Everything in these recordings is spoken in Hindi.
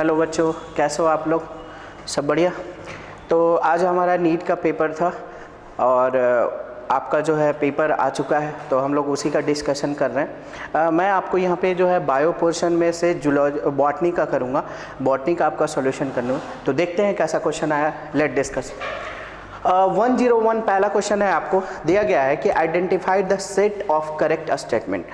हेलो बच्चों, कैसे हो आप लोग? सब बढ़िया। तो आज हमारा नीट का पेपर था और आपका जो है पेपर आ चुका है, तो हम लोग उसी का डिस्कशन कर रहे हैं। मैं आपको यहाँ पे जो है बायो पोर्शन में से बॉटनी का करूँगा, बॉटनी का आपका सॉल्यूशन करना है। तो देखते हैं कैसा क्वेश्चन आया, लेट डिस्कस। 101 पहला क्वेश्चन है, आपको दिया गया है कि identify the set of correct statement.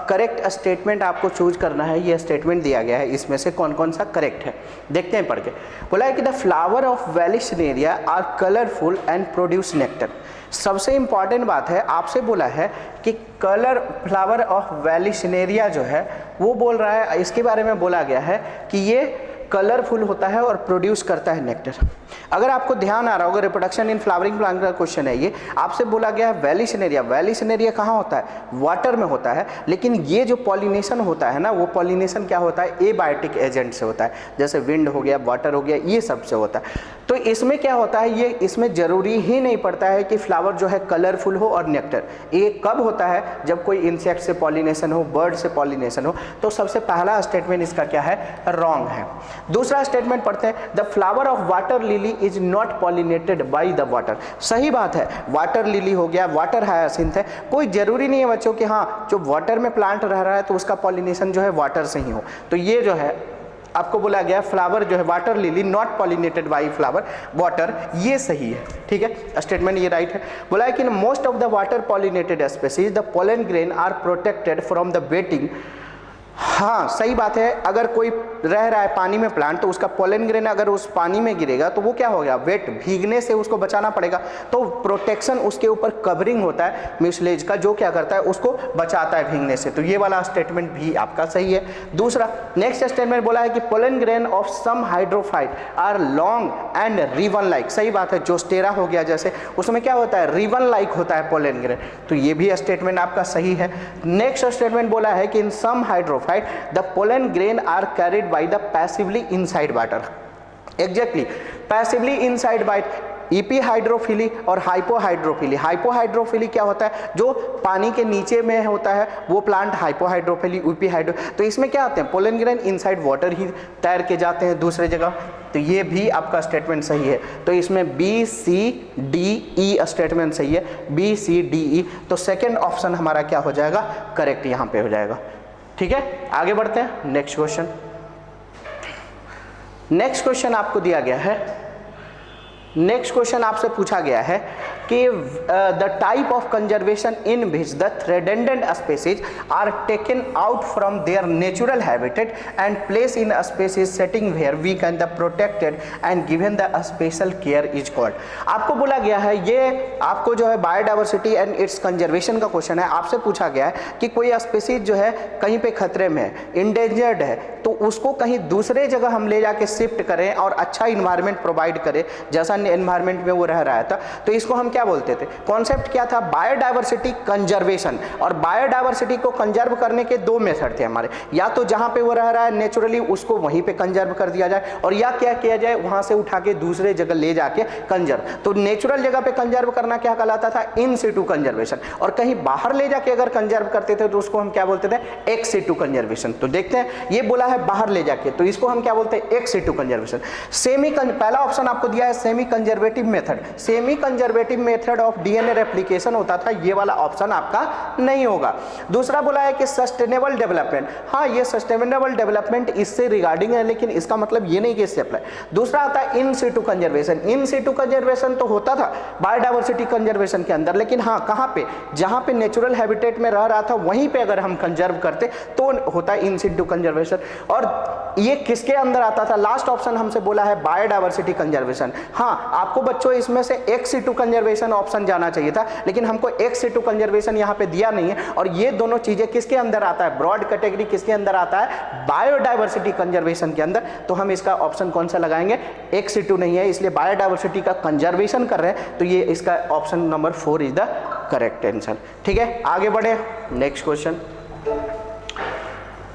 Correct statement आपको चूज करना है, ये स्टेटमेंट दिया गया है, इसमें से कौन कौन सा करेक्ट है देखते हैं पढ़ के। बोला है कि the flower of vallisneria are colourful and produce nectar. सबसे इंपॉर्टेंट बात है, आपसे बोला है कि फ्लावर ऑफ वेलिशनेरिया जो है वो बोल रहा है, इसके बारे में बोला गया है कि ये कलरफुल होता है और प्रोड्यूस करता है नेक्टर। अगर आपको ध्यान आ रहा होगा, रिप्रोडक्शन इन फ्लावरिंग प्लांट का क्वेश्चन है ये। आपसे बोला गया है वेलिशनेरिया, वेलिशनेरिया कहाँ होता है? वाटर में होता है, लेकिन ये जो पॉलिनेशन होता है ना, वो पॉलिनेशन क्या होता है? एबायोटिक एजेंट से होता है, जैसे विंड हो गया, वाटर हो गया, ये सब से होता है। तो इसमें क्या होता है, ये इसमें जरूरी ही नहीं पड़ता है कि फ्लावर जो है कलरफुल हो और नेक्टर। ये कब होता है? जब कोई इंसेक्ट से पॉलिनेशन हो, बर्ड से पॉलिनेशन हो। तो सबसे पहला स्टेटमेंट इसका क्या है? रॉन्ग है। दूसरा स्टेटमेंट पढ़ते हैं, the flower of water lily is not pollinated by the water. सही बात है, वाटर लिली हो गया, वाटर हायासिंथ है, कोई जरूरी नहीं है बच्चों कि हाँ जो वाटर में प्लांट रह रहा है तो उसका पॉलिनेशन जो है वाटर से ही हो। तो ये जो है आपको बोला गया फ्लावर जो है water lily not pollinated bye flower water, ये सही है, ठीक है, स्टेटमेंट ये राइट है। बोला है कि most of the water pollinated species the pollen grain are protected from the wetting. हाँ सही बात है, अगर कोई रह रहा है पानी में प्लांट तो उसका पोलन ग्रेन अगर उस पानी में गिरेगा तो वो क्या हो गया? वेट, भीगने से उसको बचाना पड़ेगा। तो प्रोटेक्शन उसके ऊपर कवरिंग होता है म्यूसिलेज का, जो क्या करता है? उसको बचाता है भीगने से। तो ये वाला स्टेटमेंट भी आपका सही है। दूसरा नेक्स्ट स्टेटमेंट बोला है कि pollen grain of some hydrophyte are long and ribbon like. सही बात है, जोस्टेरा हो गया जैसे, उसमें क्या होता है? रिवन लाइक होता है पोलन ग्रेन। तो ये भी स्टेटमेंट आपका सही है। नेक्स्ट स्टेटमेंट बोला है कि इन सम hydrophyte the pollen grain are carried by the passively inside water। Exactly, passively inside by EP hydrophily और हाइपोहाइड्रोफिली। हाइपोहाइड्रोफिली क्या होता है? जो पानी के नीचे में होता है वो प्लांट हाइपोहाइड्रोफिली, ईपी हाइड्रो। तो इसमें क्या आते हैं? पोलन ग्रेन इनसाइड वाटर ही तैर के जाते हैं दूसरे जगह। तो ये भी आपका स्टेटमेंट सही है। तो इसमें B C D E statement सही है, बी सी डी ई। तो सेकेंड ऑप्शन हमारा क्या हो जाएगा? करेक्ट यहाँ पे हो जाएगा। ठीक है, आगे बढ़ते हैं। नेक्स्ट क्वेश्चन, नेक्स्ट क्वेश्चन आपको दिया गया है, नेक्स्ट क्वेश्चन आपसे पूछा गया है कि the type of conservation in which the threatened species are taken out from their natural habitat and place in species setting where we can the protected and given the special care is called. आपको बोला गया है, ये आपको जो है बायोडाइवर्सिटी एंड इट्स कंजर्वेशन का क्वेश्चन है। आपसे पूछा गया है कि कोई स्पीसीज जो है कहीं पे खतरे में है, इंडेंजर्ड है, तो उसको कहीं दूसरे जगह हम ले जाके शिफ्ट करें और अच्छा इन्वायरमेंट प्रोवाइड करें जैसा एनवायरमेंट में वो रह रहा था। तो इसको हम क्या बोलते थे? कॉन्सेप्ट क्या था? Biodiversity conservation. और बायोडाइवर्सिटी को कंजर्व करने के दो मेथड थे हमारे, या तो जहां पे वो रह रहा है नेचुरली उसको वहीं पे कंजर्व कर दिया जाए, और या क्या किया जाए? वहां से उठा के दूसरे जगह ले जाके कंजर्व। तो नेचुरल जगह पे कंजर्व करना क्या कहलाता था? इन सिटू कंजर्वेशन। और कहीं बाहर ले जाके अगर कंजर्व करते थे तो उसको हम क्या बोलते थे? Ex situ conservation. तो देखते हैं, ये बोला है बाहर ले जाके, तो इसको हम क्या बोलते हैं? Ex situ conservation. पहला ऑप्शन आपको दिया है semi conservative method. Semi conservative method of DNA replication होता था, ये वाला ऑप्शन आपका नहीं होगा। दूसरा बोला है कि सस्टेनेबल डेवलपमेंट। हाँ, ये सस्टेनेबल डेवलपमेंट इससे रिगार्डिंग है, लेकिन इसका मतलब ये नहीं कि इससे अप्लाई। दूसरा आता है इन सिटू कंजर्वेशन। इन सिटू कंजर्वेशन तो होता था बायोडाइवर्सिटी कंजर्वेशन के अंदर, लेकिन हाँ कहाँ पे? जहाँ पे नेचुरल हैबिटेट में रह रहा था वहीं पे अगर हम कंजर्व करते तो होता है इन सिटू कंजर्वेशन। और ये किसके अंदर आता था? लास्ट ऑप्शन हमसे बोला है बायोडाइवर्सिटी कंजर्वेशन। हाँ, आपको बच्चों इसमें से एक्स सिटू कंजर्वेशन ऑप्शन जाना चाहिए था, लेकिन हमको एक्स सिटू कंजर्वेशन यहाँ पे दिया नहीं है। और ये दोनों चीजें किसके अंदर आता है? ब्रॉड कैटेगरी किसके अंदर आता है? बायोडाइवर्सिटी कंजर्वेशन के अंदर। तो हम इसका ऑप्शन कौन सा लगाएंगे? एक्स सिटू नहीं है, इसलिए बायोडाइवर्सिटी का कंजर्वेशन कर रहे हैं, तो ये इसका option number 4 is the correct answer. ठीक है, आगे बढ़े। नेक्स्ट क्वेश्चन,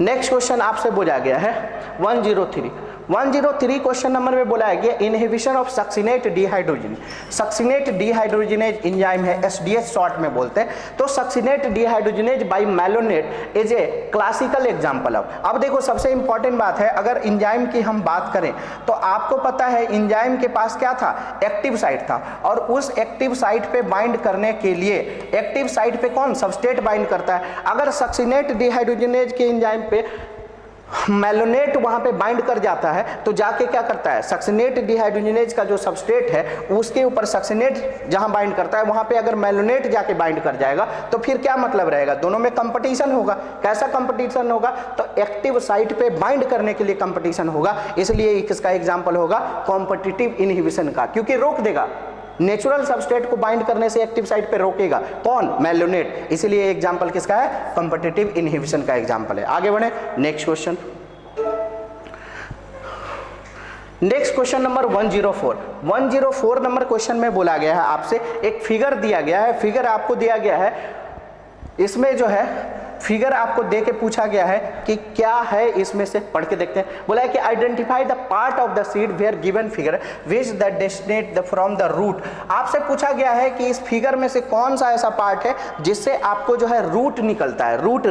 नेक्स्ट क्वेश्चन आपसे पूछा गया है 103। 103 क्वेश्चन नंबर में बोला है कि inhibition of succinate dehydrogen, succinate dehydrogenase enzyme है, एसडीएच शॉर्ट में बोलते हैं। तो succinate dehydrogenase by malonate is a classical example of. अब देखो सबसे इंपॉर्टेंट बात है, अगर एंजाइम की हम बात करें तो आपको पता है एंजाइम के पास क्या था, एक्टिव साइट था, और उस एक्टिव साइट पे बाइंड करने के लिए एक्टिव साइट पे कौन, सबस्ट्रेट बाइंड करता है। अगर सक्सिनेट डिहाइड्रोजनेज के एंजाइम पे मैलोनेट वहां पे बाइंड कर जाता है तो जाके क्या करता है, सक्सिनेट डिहाइड्रोजनेज का जो सबस्ट्रेट है उसके ऊपर सक्सिनेट जहां बाइंड करता है वहां पे अगर मैलोनेट जाके बाइंड कर जाएगा तो फिर क्या मतलब रहेगा, दोनों में कंपटीशन होगा। कैसा कंपटीशन होगा, तो एक्टिव साइट पे बाइंड करने के लिए कंपटीशन होगा, इसलिए इसका एग्जांपल होगा कॉम्पिटिटिव इनहिबिशन का, क्योंकि रोक देगा, नेचुरल सबस्ट्रेट को बाइंड करने से एक्टिव साइट पे रोकेगा कौन, मैलोनेट, इसलिए एग्जांपल किसका है, कॉम्पिटिटिव इनहिबिशन का एग्जांपल है। आगे बढ़े, next question. Next question number 104 number question में बोला गया है आपसे, एक फिगर दिया गया है, फिगर आपको दिया गया है, इसमें जो है फिगर आपको दे के पूछा गया है कि क्या है, इसमें से पढ़ के देखते हैं। बोला है कि identify the part of the seed where given figure which the destinate from the root. आपसे पूछा गया है कि इस फिगर में से कौन सा ऐसा पार्ट है जिससे आपको जो है रूट निकलता है, रूट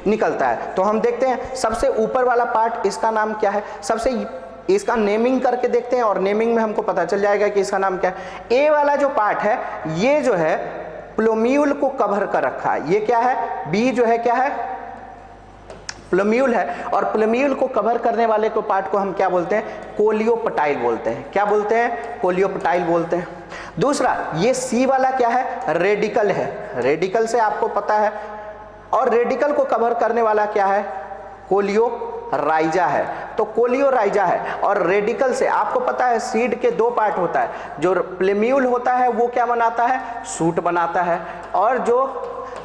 निकलता है। तो हम देखते हैं सबसे ऊपर वाला पार्ट, इसका नाम क्या है, सबसे इसका नेमिंग करके देखते हैं और नेमिंग में हमको पता चल जाएगा कि इसका नाम क्या है। ए वाला जो पार्ट है ये जो है प्लोम्यूल को कवर कर रखा है, ये क्या है, बी जो है क्या है, प्लोम्यूल है, और प्लोम्यूल को कवर करने वाले को पार्ट को हम क्या बोलते हैं, कोलियोपटाइल बोलते हैं। क्या बोलते हैं, कोलियोपटाइल बोलते हैं। दूसरा ये सी वाला क्या है, रेडिकल है, रेडिकल से आपको पता है, और रेडिकल को कवर करने वाला क्या है, कोलियोराइजा है, तो कोलियोराइजा है। और रेडिकल से आपको पता है सीड के दो पार्ट होता है, जो प्लेम्यूल होता है वो क्या बनाता है, सूट बनाता है, और जो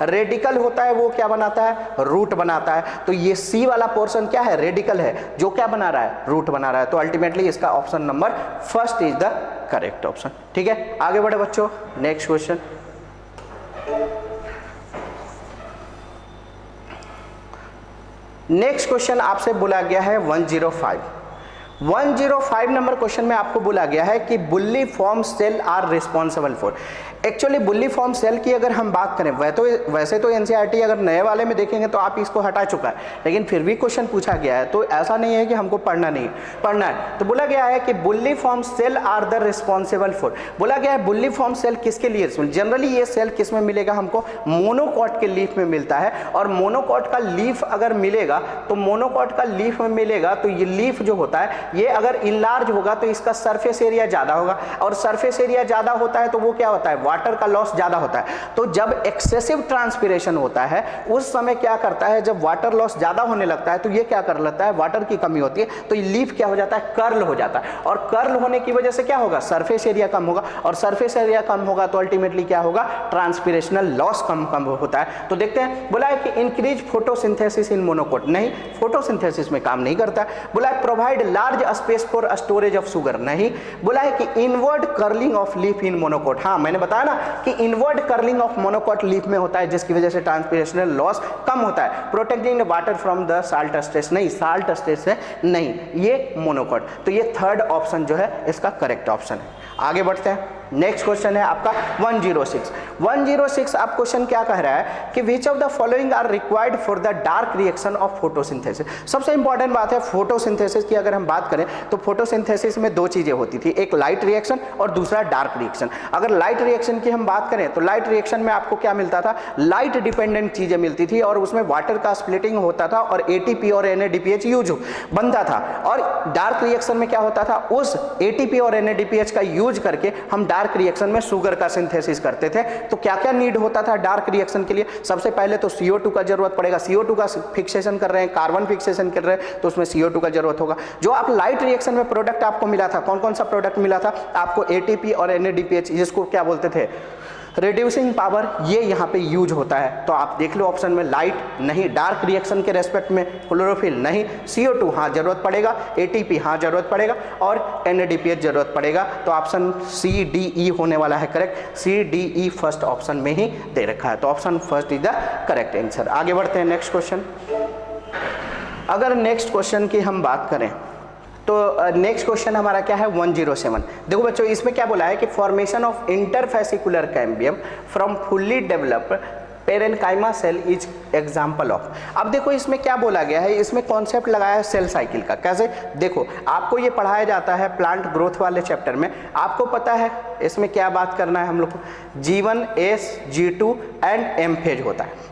रेडिकल होता है वो क्या बनाता है, रूट बनाता है। तो ये सी वाला पोर्शन क्या है, रेडिकल है, जो क्या बना रहा है, रूट बना रहा है। तो अल्टीमेटली इसका option number first is the correct option. ठीक है, आगे बढ़े बच्चों, नेक्स्ट क्वेश्चन। नेक्स्ट क्वेश्चन आपसे बोला गया है 105 नंबर क्वेश्चन में आपको बोला गया है कि bulliform cell are responsible for. Actually bulliform cell की अगर हम बात करें, वैसे तो एनसीईआरटी अगर नए वाले में देखेंगे तो आप इसको हटा चुका है, लेकिन फिर भी क्वेश्चन पूछा गया है, तो ऐसा नहीं है कि हमको पढ़ना नहीं, पढ़ना है। तो बोला गया है कि bulliform cell are the responsible for. बोला गया है बुल्ली फॉर्म सेल किसके लिए, जनरली ये सेल किस में मिलेगा हमको, मोनोकॉट के लीफ में मिलता है। और मोनोकॉट का लीफ अगर मिलेगा तो मोनोकॉट का लीफ में मिलेगा तो ये लीफ जो होता है ये अगर इनलार्ज होगा तो इसका सरफेस एरिया ज्यादा होगा, और सरफेस एरिया ज्यादा होता है तो वो क्या होता है, वाटर का लॉस ज्यादा होता है। तो जब एक्सेसिव ट्रांसपिरेशन होता है उस समय क्या करता है, जब वाटर लॉस ज्यादा होने लगता है तो ये क्या कर लेता है, वाटर की कमी होती है तो ये लीफ क्या हो जाता है, कर्ल हो जाता है, और कर्ल होने की वजह से क्या होगा, सरफेस एरिया कम होगा, और सरफेस एरिया कम होगा तो अल्टीमेटली क्या होगा, ट्रांसपिरेशनल लॉस कम होता है। तो देखते हैं, बोला है कि इंक्रीज फोटोसिंथेसिस इन मोनोकोट, नहीं, फोटोसिंथेसिस में काम नहीं करता। बोला है provide large space for storage of sugar, नहीं। बोला है कि inward curling of leaf in monocot, हाँ मैंने बताया ना कि inward curling of monocot leaf में होता है जिसकी वजह से ट्रांसपिरेशनल लॉस कम होता है। Protecting the water from the salt stress, नहीं, साल्ट स्ट्रेस से नहीं, ये मोनोकोट। तो ये थर्ड ऑप्शन जो है इसका करेक्ट ऑप्शन है। आगे बढ़ते हैं, नेक्स्ट क्वेश्चन है आपका 106 आप क्वेश्चन क्या कह रहा है कि which of the following are required for the dark reaction of photosynthesis. सबसे इंपॉर्टेंट बात है फोटोसिंथेसिस की, अगर हम बात करें तो फोटोसिंथेसिस में दो चीजें होती थी, एक लाइट रिएक्शन और दूसरा डार्क रिएक्शन। अगर लाइट रिएक्शन की हम बात करें तो लाइट रिएक्शन में आपको क्या मिलता था, लाइट डिपेंडेंट चीजें मिलती थी, और उसमें वाटर का स्प्लिटिंग होता था और एटीपी और NADPH यूज बनता था। और डार्क रिएक्शन में क्या होता था, उस एटीपी और NADPH का यूज करके हम डार्क रिएक्शन में शुगर का सिंथेसिस करते थे। तो क्या क्या नीड होता था डार्क रिएक्शन के लिए, सबसे पहले तो CO2 का जरूरत पड़ेगा, CO2 का फिक्सेशन कर रहे हैं, कार्बन फिक्सेशन कर रहे हैं तो उसमें CO2 का जरूरत होगा। जो आप लाइट रिएक्शन में प्रोडक्ट आपको मिला था, कौन कौन सा प्रोडक्ट मिला था आपको, एटीपी और NADPH, जिसको क्या बोलते थे, रिड्यूसिंग पावर, ये यहाँ पे यूज होता है। तो आप देख लो ऑप्शन में लाइट नहीं, डार्क रिएक्शन के रेस्पेक्ट में क्लोरोफिल नहीं, CO2 हाँ जरूरत पड़ेगा, ATP हाँ जरूरत पड़ेगा, और NADPH जरूरत पड़ेगा। तो ऑप्शन CDE होने वाला है करेक्ट, CDE फर्स्ट ऑप्शन में ही दे रखा है, तो option first is the correct answer. आगे बढ़ते हैं नेक्स्ट क्वेश्चन। अगर नेक्स्ट क्वेश्चन की हम बात करें तो नेक्स्ट क्वेश्चन हमारा क्या है 107। देखो बच्चों इसमें क्या बोला है कि formation of interfascicular cambium from fully developed parenchyma cell is example of. अब देखो इसमें क्या बोला गया है, इसमें कॉन्सेप्ट लगाया है सेल साइकिल का। कैसे? देखो आपको ये पढ़ाया जाता है प्लांट ग्रोथ वाले चैप्टर में, आपको पता है इसमें क्या बात करना है हम लोग को, G1, S, G2 and M phase होता है।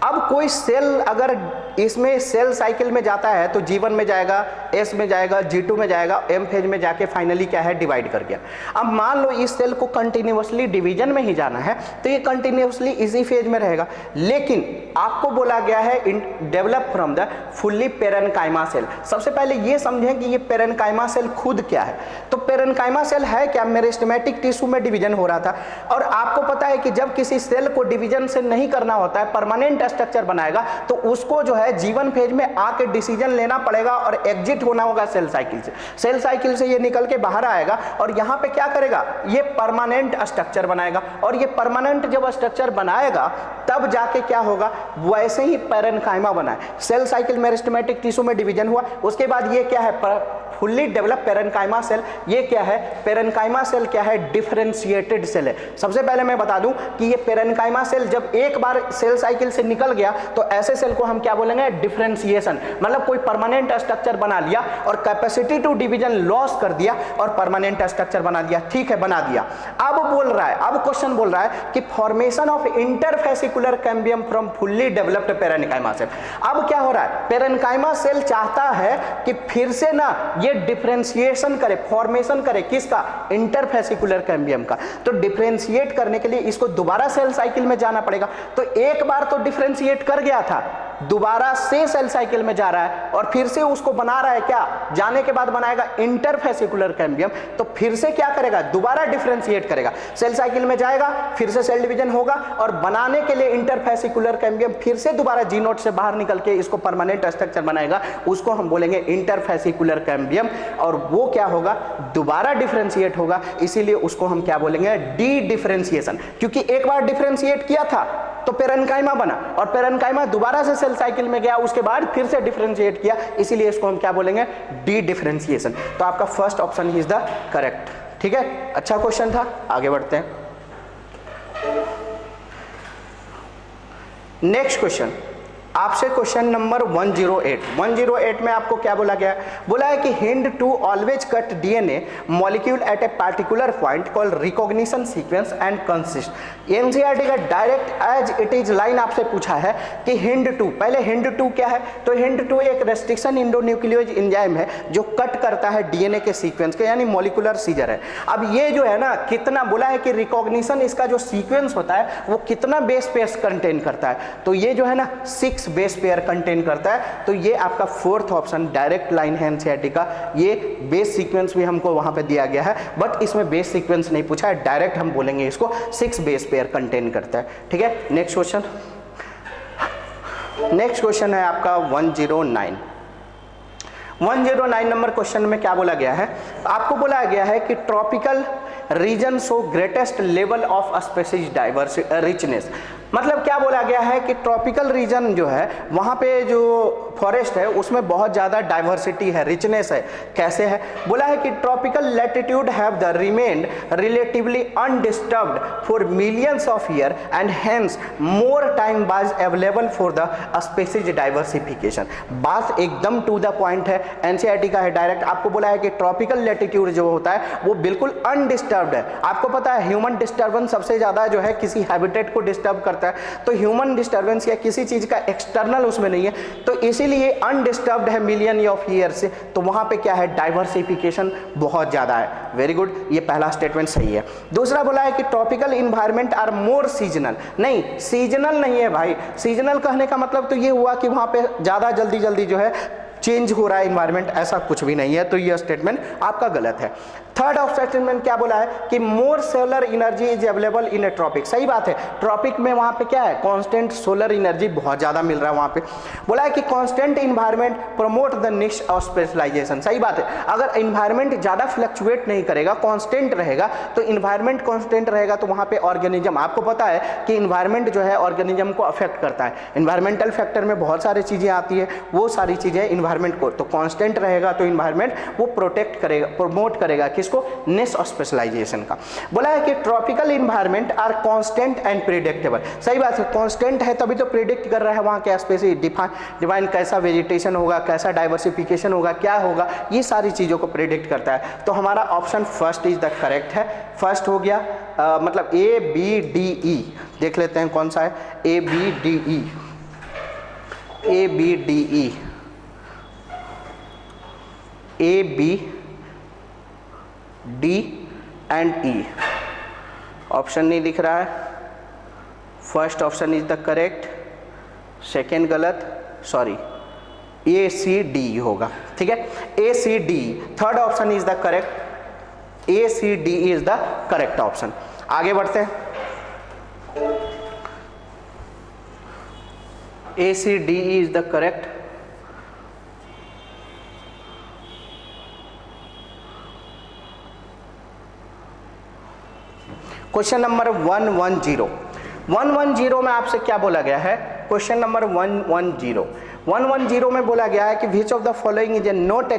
अब कोई सेल अगर इसमें सेल साइकिल में जाता है तो G1 में जाएगा, S में जाएगा, G2 में जाएगा, M फेज में जाके फाइनली क्या है डिवाइड कर गया। अब मान लो इस सेल को कंटिन्यूअसली डिवीजन में ही जाना है तो ये कंटिन्यूअसली इसी फेज में रहेगा, लेकिन आपको बोला गया है develop from the fully parenchyma cell. सबसे पहले ये समझें कि ये पेरेन्काइमा सेल खुद क्या है। तो पेरेन्काइमा सेल है क्या, मेरिस्टेमेटिक टिश्यू में डिवीजन हो रहा था, और आपको पता है कि जब किसी सेल को डिवीजन से नहीं करना होता है, परमानेंट स्ट्रक्चर बनाएगा, तो उसको जो है G1 फेज में आके डिसीजन लेना पड़ेगा और एग्जिट होना होगा सेल साइकिल से। सेल साइकिल से ये निकल के बाहर आएगा और यहाँ पे क्या करेगा, ये परमानेंट स्ट्रक्चर बनाएगा, और ये परमानेंट जब स्ट्रक्चर बनाएगा तब जाके क्या होगा, वैसे ही पेरेन्काइमा बना है। सेल साइकिल मेरिस्टेमेटिक टिश्यू में डिवीजन हुआ, उसके बाद ये क्या है फुल्ली डेवलप पेरेन्काइमा सेल। ये क्या है, पेरेन्काइमा सेल क्या है, डिफरेंशिएटेड सेल है। सबसे पहले मैं बता दूं कि ये पेरेन्काइमा सेल जब एक बार सेल साइकिल से निकल गया तो ऐसे सेल को हम क्या बोलेंगे, डिफरेंशिएशन। मतलब कोई परमानेंट स्ट्रक्चर बना लिया और कैपेसिटी टू डिवीजन लॉस कर दिया और परमानेंट स्ट्रक्चर बना दिया। ठीक है, बना दिया। अब बोल रहा है, अब क्वेश्चन बोल रहा है कि formation of interfascicular cambium from fully developed parenchyma cell. अब क्या हो रहा है, पेरेन्काइमा सेल चाहता है कि फिर से ना ये डिफरेंशिएशन करे, फॉर्मेशन करे, किसका, इंटरफेसिकुलर कैम्बियम का। तो डिफरेंशिएट करने के लिए इसको दोबारा सेल साइकिल में जाना पड़ेगा। तो एक बार तो डिफरेंशिएट कर गया था, दोबारा से सेल साइकिल में जा रहा है और फिर से उसको बना रहा है। क्या जाने के बाद बनाएगा इंटरफेसिकुलर कैम्बियम, तो फिर से क्या करेगा, दोबारा डिफरेंशिएट करेगा, सेल साइकिल में जाएगा, फिर से सेल डिवीजन होगा और बनाने के लिए इंटरफेसिकुलर कैम्बियम फिर से दोबारा जी नोट से बाहर निकल के इसको परमानेंट स्ट्रक्चर बनाएगा, उसको हम बोलेंगे इंटरफेसिकुलर कैम्बियम। और वो क्या होगा, दोबारा डिफरेंशिएट होगा, इसीलिए उसको हम क्या बोलेंगे, डी डिफरेंशिएशन। क्योंकि एक बार डिफरेंशिएट किया था तो पेरेन्काइमा बना और पेरेन्काइमा दोबारा से सेल साइकिल में गया, उसके बाद फिर से डिफरेंशिएट किया, इसीलिए इसको हम क्या बोलेंगे, डी डिफरेंशिएशन। तो आपका first option is the correct. ठीक है, अच्छा क्वेश्चन था, आगे बढ़ते हैं। नेक्स्ट क्वेश्चन आपसे क्वेश्चन नंबर 108 में आपको क्या बोला गया है, बोला है कि Hind two always cut DNA molecule at a particular point called recognition sequence and consist. NCERT का direct as it is line आपसे पूछा है कि हिंड टू, पहले हिंड टू क्या है, तो हिंड टू एक रेस्ट्रिक्शन इंडोन्यूक्लियोज एंजाइम है जो कट करता है डीएनए के सीक्वेंस के, यानी मॉलिक्यूलर सीजर है। अब ये जो है ना, कितना बोला है कि रिकॉग्निशन, इसका जो सीक्वेंस होता है वो कितना बेस पेयर कंटेन करता है, तो ये जो है ना 6 बेस पेयर कंटेन करता है। तो ये आपका फोर्थ ऑप्शन डायरेक्ट लाइन है एनसीईआरटी का। ये बेस सीक्वेंस भी हमको वहां पे दिया गया है, बट इसमें बेस सीक्वेंस नहीं पूछा है, डायरेक्ट हम बोलेंगे इसको 6 बेस पेयर कंटेन करता है। ठीक है, नेक्स्ट क्वेश्चन। नेक्स्ट क्वेश्चन है आपका 109 नंबर क्वेश्चन में क्या बोला गया है, आपको बोला गया है कि tropical region show greatest level of species diversity richness. मतलब क्या बोला गया है कि ट्रॉपिकल रीजन जो है वहाँ पे जो फॉरेस्ट है उसमें बहुत ज़्यादा डाइवर्सिटी है, रिचनेस है। कैसे है, बोला है कि tropical latitude have the remained relatively undisturbed for millions of year and hence more time was available for the species diversification. बात एकदम टू द पॉइंट है, एनसीईआरटी का है डायरेक्ट। आपको बोला है कि ट्रॉपिकल लैटिट्यूड जो होता है वो बिल्कुल अनडिस्टर्ब्ड है। आपको पता है ह्यूमन डिस्टर्बेंस सबसे ज़्यादा जो है किसी हैबिटेट को डिस्टर्ब करता है, तो ह्यूमन डिस्टर्बेंस या किसी चीज का एक्सटर्नल उसमें नहीं है, तो इसीलिए अनडिस्टर्ब्ड है मिलियन ऑफ ईयर से। तो वहां पे क्या है, डाइवर्सिफिकेशन बहुत ज्यादा है। वेरी गुड, ये पहला स्टेटमेंट सही है। दूसरा बोला है कि tropical environment are more seasonal. नहीं, सीजनल नहीं है भाई। सीजनल कहने का मतलब तो ये हुआ कि वहां पे ज्यादा जल्दी जो है चेंज हो रहा है इन्वायरमेंट, ऐसा कुछ भी नहीं है। तो यह स्टेटमेंट आपका गलत है। थर्ड ऑफ स्टेटमेंट क्या बोला है कि more solar energy is available in a tropic. सही बात है, ट्रॉपिक में वहां पे क्या है, कांस्टेंट सोलर एनर्जी बहुत ज्यादा मिल रहा है वहां पे। बोला है कि constant environment promote the niche of specialization. सही बात है, अगर इन्वायरमेंट ज्यादा फ्लक्चुएट नहीं करेगा, कांस्टेंट रहेगा, तो इन्वायरमेंट कांस्टेंट रहेगा तो वहां पे ऑर्गेनिज्म, आपको पता है कि इन्वायरमेंट जो है ऑर्गेनिज्म को अफेक्ट करता है। इन्वायरमेंटल फैक्टर में बहुत सारी चीजें आती है, वो सारी चीजें इन्वायरमेंट इन्वायरमेंट को, तो कांस्टेंट रहेगा तो इन्वायरमेंट वो प्रोटेक्ट करेगा, प्रमोट करेगा किसको, निश और स्पेशलाइजेशन का। बोला है कि tropical environment are constant and predictable. सही बात है, कांस्टेंट है तभी तो प्रिडिक्ट कर रहा है वहाँ के स्पेसीज डिफाइन कैसा वेजिटेशन होगा, कैसा डाइवर्सिफिकेशन होगा, क्या होगा, ये सारी चीज़ों को प्रिडिक्ट करता है। तो हमारा option first is the correct है। फर्स्ट हो गया मतलब ए बी डी ई, देख लेते हैं कौन सा है, A B D E, A B D E, A B D and E. Option नहीं दिख रहा है, first option is the correct, second गलत, सॉरी ए सी डी होगा, ठीक है, A C D. Third option is the correct, A C D is the correct option. आगे बढ़ते हैं, A C D is the correct. Question number 110 में आपसे क्या बोला गया है, क्वेश्चन नंबर 110 में बोला गया है कि which of the following is a not a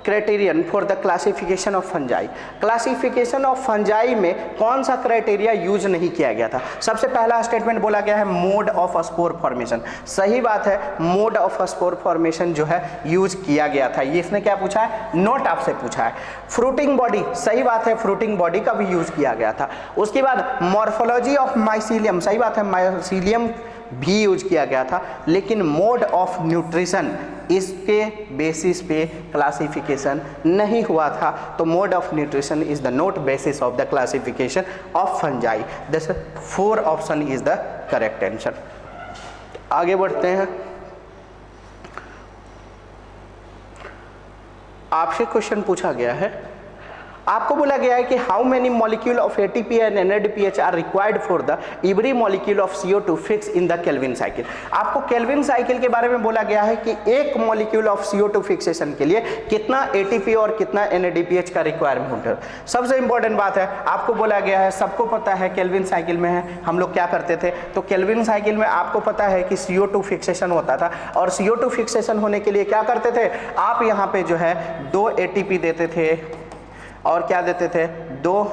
criterion for the classification of fungi. Classification of fungi में कौन सा क्राइटेरिया यूज नहीं किया गया था। सबसे पहला स्टेटमेंट बोला गया है मोड ऑफ स्पोर फॉर्मेशन। सही बात है, मोड ऑफ स्पोर फॉर्मेशन जो है यूज किया गया था। ये इसने क्या पूछा है, नोट आपसे पूछा है। फ्रूटिंग बॉडी, सही बात है, फ्रूटिंग बॉडी का भी यूज किया गया था। उसके बाद मॉर्फोलॉजी ऑफ माइसीलियम, सही बात है, माइसीलियम भी यूज किया गया था। लेकिन मोड ऑफ न्यूट्रिशन इसके बेसिस पे क्लासिफिकेशन नहीं हुआ था। तो mode of nutrition is the note basis of the classification of fungi. This 4 option is the correct answer. आगे बढ़ते हैं, आपसे क्वेश्चन पूछा गया है, आपको बोला गया है कि how many molecule of ATP and NADPH are required for the every molecule of CO2 fix in the Calvin cycle. आपको केल्विन साइकिल के बारे में बोला गया है कि एक मॉलिक्यूल ऑफ CO2 फिक्सेशन के लिए कितना एटीपी और कितना एनएडीपीएच का रिक्वायरमेंट है। सबसे इंपॉर्टेंट बात है, आपको बोला गया है, सबको पता है केल्विन साइकिल में है हम लोग क्या करते थे, तो केल्विन साइकिल में आपको पता है कि CO2 फिक्सेशन होता था। और CO2 फिक्सेशन होने के लिए क्या करते थे, आप यहाँ पे जो है 2 ATP देते थे और क्या देते थे, 2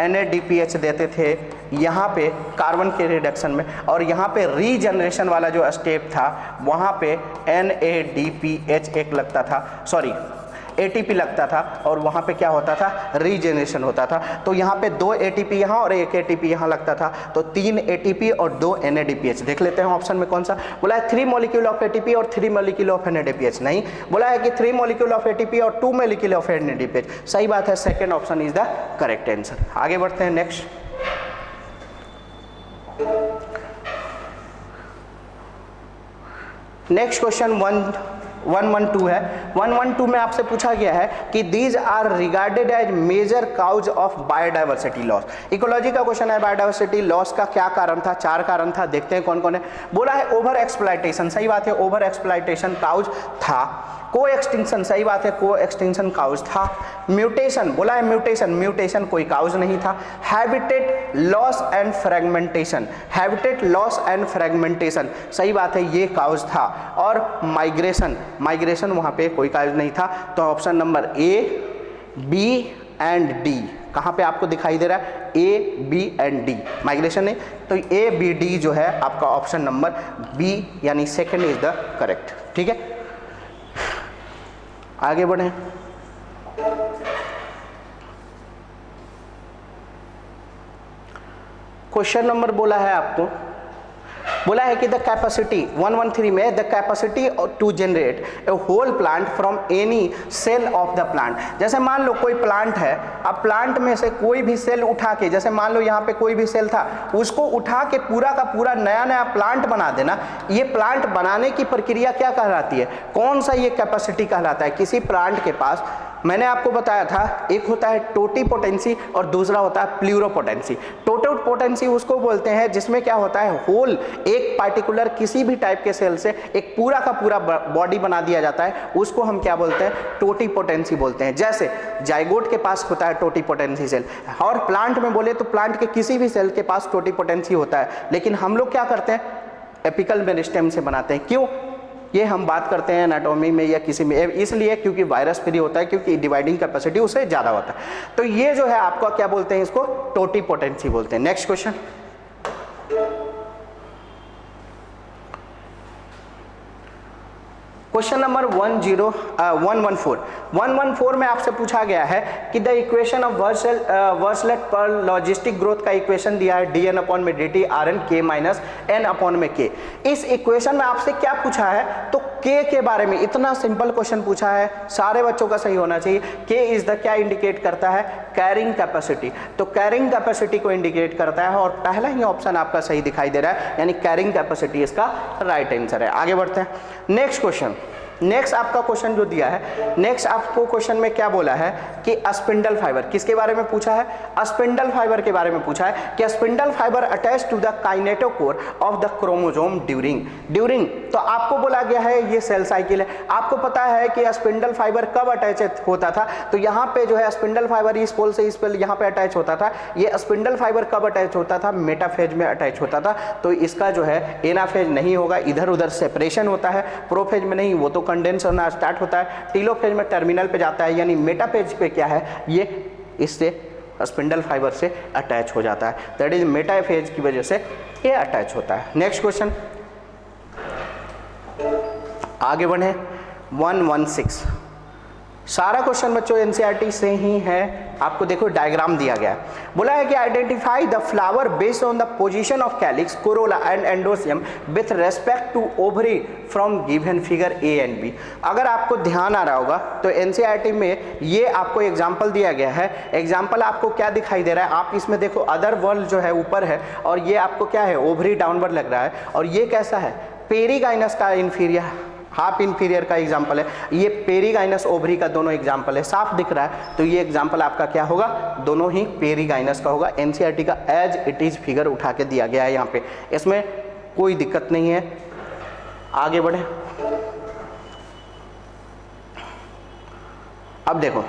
NADPH देते थे यहाँ पे कार्बन के रिडक्शन में। और यहाँ पे रीजनरेशन वाला जो स्टेप था वहाँ पे NADPH एक लगता था, सॉरी ATP लगता था, और वहाँ पे क्या होता था, रीजनरेशन होता था। तो यहाँ पे 2 ATP यहाँ और 1 ATP यहाँ लगता था, तो 3 ATP और 2 NADPH। देख लेते हैं ऑप्शन में कौन सा बोला है, 3 मॉलिक्यूल ऑफ ATP और 3 मॉलिक्यूल ऑफ NADPH। नहीं, बोला है कि 3 मॉलिक्यूल ऑफ ATP और 2 मॉलिक्यूल ऑफ NADPH। सही बात है, second option is the correct answer. आगे बढ़ते हैं नेक्स्ट, क्वेश्चन 112 है। 112 में आपसे पूछा गया है कि these are regarded as major cause of biodiversity loss. Ecology का क्वेश्चन है, बायोडाइवर्सिटी लॉस का क्या कारण था, 4 कारण था, देखते हैं कौन कौन है। बोला है ओवर एक्सप्लॉयटेशन, सही बात है, ओवर एक्सप्लॉयटेशन काउज था। को एक्सटिंक्शन, सही बात है, को एक्सटिंक्शन काउज था। म्यूटेशन, बोला है म्यूटेशन कोई काउज नहीं था। Habitat loss and fragmentation, habitat loss and fragmentation, सही बात है, ये काउज था। और माइग्रेशन वहाँ पे कोई काउज नहीं था। तो option number A, B and D कहाँ पे आपको दिखाई दे रहा है, A, B and D, migration नहीं, तो A, B, D जो है आपका ऑप्शन नंबर B यानी सेकेंड इज द करेक्ट। ठीक है, आगे बढ़े। क्वेश्चन नंबर बोला है आपको, बोला है कि द कैपेसिटी 113 में the capacity to generate a whole plant from any cell of the plant. जैसे मान लो कोई प्लांट है, अब प्लांट में से कोई भी सेल उठा के, जैसे मान लो यहाँ पे कोई भी सेल था, उसको उठा के पूरा का पूरा नया प्लांट बना देना। ये प्लांट बनाने की प्रक्रिया क्या कहलाती है, कौन सा ये कैपेसिटी कहलाता है। किसी प्लांट के पास मैंने आपको बताया था, एक होता है टोटीपोटेंसी और दूसरा होता है प्लूरोपोटेंसी। टोटीपोटेंसी उसको बोलते हैं जिसमें क्या होता है, होल एक पार्टिकुलर किसी भी टाइप के सेल से एक पूरा का पूरा बॉडी बना दिया जाता है, उसको हम क्या बोलते हैं, टोटीपोटेंसी बोलते हैं। जैसे जाइगोट के पास होता है टोटीपोटेंसी सेल, और प्लांट में बोले तो प्लांट के किसी भी सेल के पास टोटीपोटेंसी होता है। लेकिन हम लोग क्या करते हैं, एपिकल मेरिस्टेम से बनाते हैं। क्यों, ये हम बात करते हैं एनाटॉमी में या किसी में, इसलिए क्योंकि वायरस फ्री होता है, क्योंकि डिवाइडिंग कैपेसिटी उससे ज़्यादा होता है। तो ये जो है आपका क्या बोलते हैं, इसको टोटिपोटेंसी बोलते हैं। नेक्स्ट क्वेश्चन, क्वेश्चन नंबर 114 में आपसे पूछा गया है कि द इक्वेशन ऑफ वर्सलेट पर लॉजिस्टिक ग्रोथ का इक्वेशन दिया है dn अपॉन में dt rn k minus n upon में k। इस इक्वेशन में आपसे क्या पूछा है, तो k के बारे में इतना सिंपल क्वेश्चन पूछा है, सारे बच्चों का सही होना चाहिए। k इज द क्या इंडिकेट करता है, कैरिंग कैपेसिटी, तो कैरिंग कैपेसिटी को इंडिकेट करता है और पहला ही ऑप्शन आपका सही दिखाई दे रहा है, यानी कैरिंग कैपेसिटी इसका राइट आंसर है। आगे बढ़ते हैं, नेक्स्ट क्वेश्चन। नेक्स्ट आपका क्वेश्चन जो दिया है, नेक्स्ट आपको क्वेश्चन में क्या बोला है कि स्पिंडल फाइबर, किसके बारे में पूछा है, स्पिंडल फाइबर के बारे में पूछा है कि spindle fibre attach to the kinetochore of the chromosome during. तो आपको बोला गया है ये सेल साइकिल है। आपको पता है कि स्पिंडल फाइबर कब अटैच होता था, तो यहाँ पे जो है स्पिंडल फाइबर इस पोल से इस पोल यहाँ पे अटैच होता था। ये स्पिंडल फाइबर कब अटैच होता था, मेटाफेज में अटैच होता था। तो इसका जो है एनाफेज नहीं होगा, इधर उधर सेपरेशन होता है। प्रोफेज में नहीं, वो तो कंडेंस होना स्टार्ट होता है। टीलोफेज में टर्मिनल पे जाता है, यानी मेटाफेज पे क्या है, ये इससे स्पिंडल फाइबर से अटैच हो जाता है। दैट इज मेटाफेज की वजह से ये अटैच होता है। नेक्स्ट क्वेश्चन, आगे बढ़े 116। सारा क्वेश्चन बच्चों एनसीईआरटी से ही है। आपको देखो डायग्राम दिया गया है, बोला है कि identify the flower based on the position of calyx, corolla and androecium with respect to ovary from given figure A and B. अगर आपको ध्यान आ रहा होगा तो एनसीईआरटी में ये आपको एग्जाम्पल दिया गया है। एग्जाम्पल आपको क्या दिखाई दे रहा है, आप इसमें देखो अदर वर्ल्ड जो है ऊपर है और ये आपको क्या है, ओवरी डाउनवर्ड लग रहा है। और ये कैसा है, पेरीगाइनस का इंफीरियर, हाफ इंफीरियर का एग्जाम्पल है। ये पेरीगाइनस ओवरी का दोनों एग्जाम्पल है, साफ दिख रहा है। तो ये एग्जाम्पल आपका क्या होगा, दोनों ही पेरीगाइनस का होगा। एनसीईआरटी का एज इट इज फिगर उठा के दिया गया है यहाँ पे, इसमें कोई दिक्कत नहीं है। आगे बढ़े, अब देखो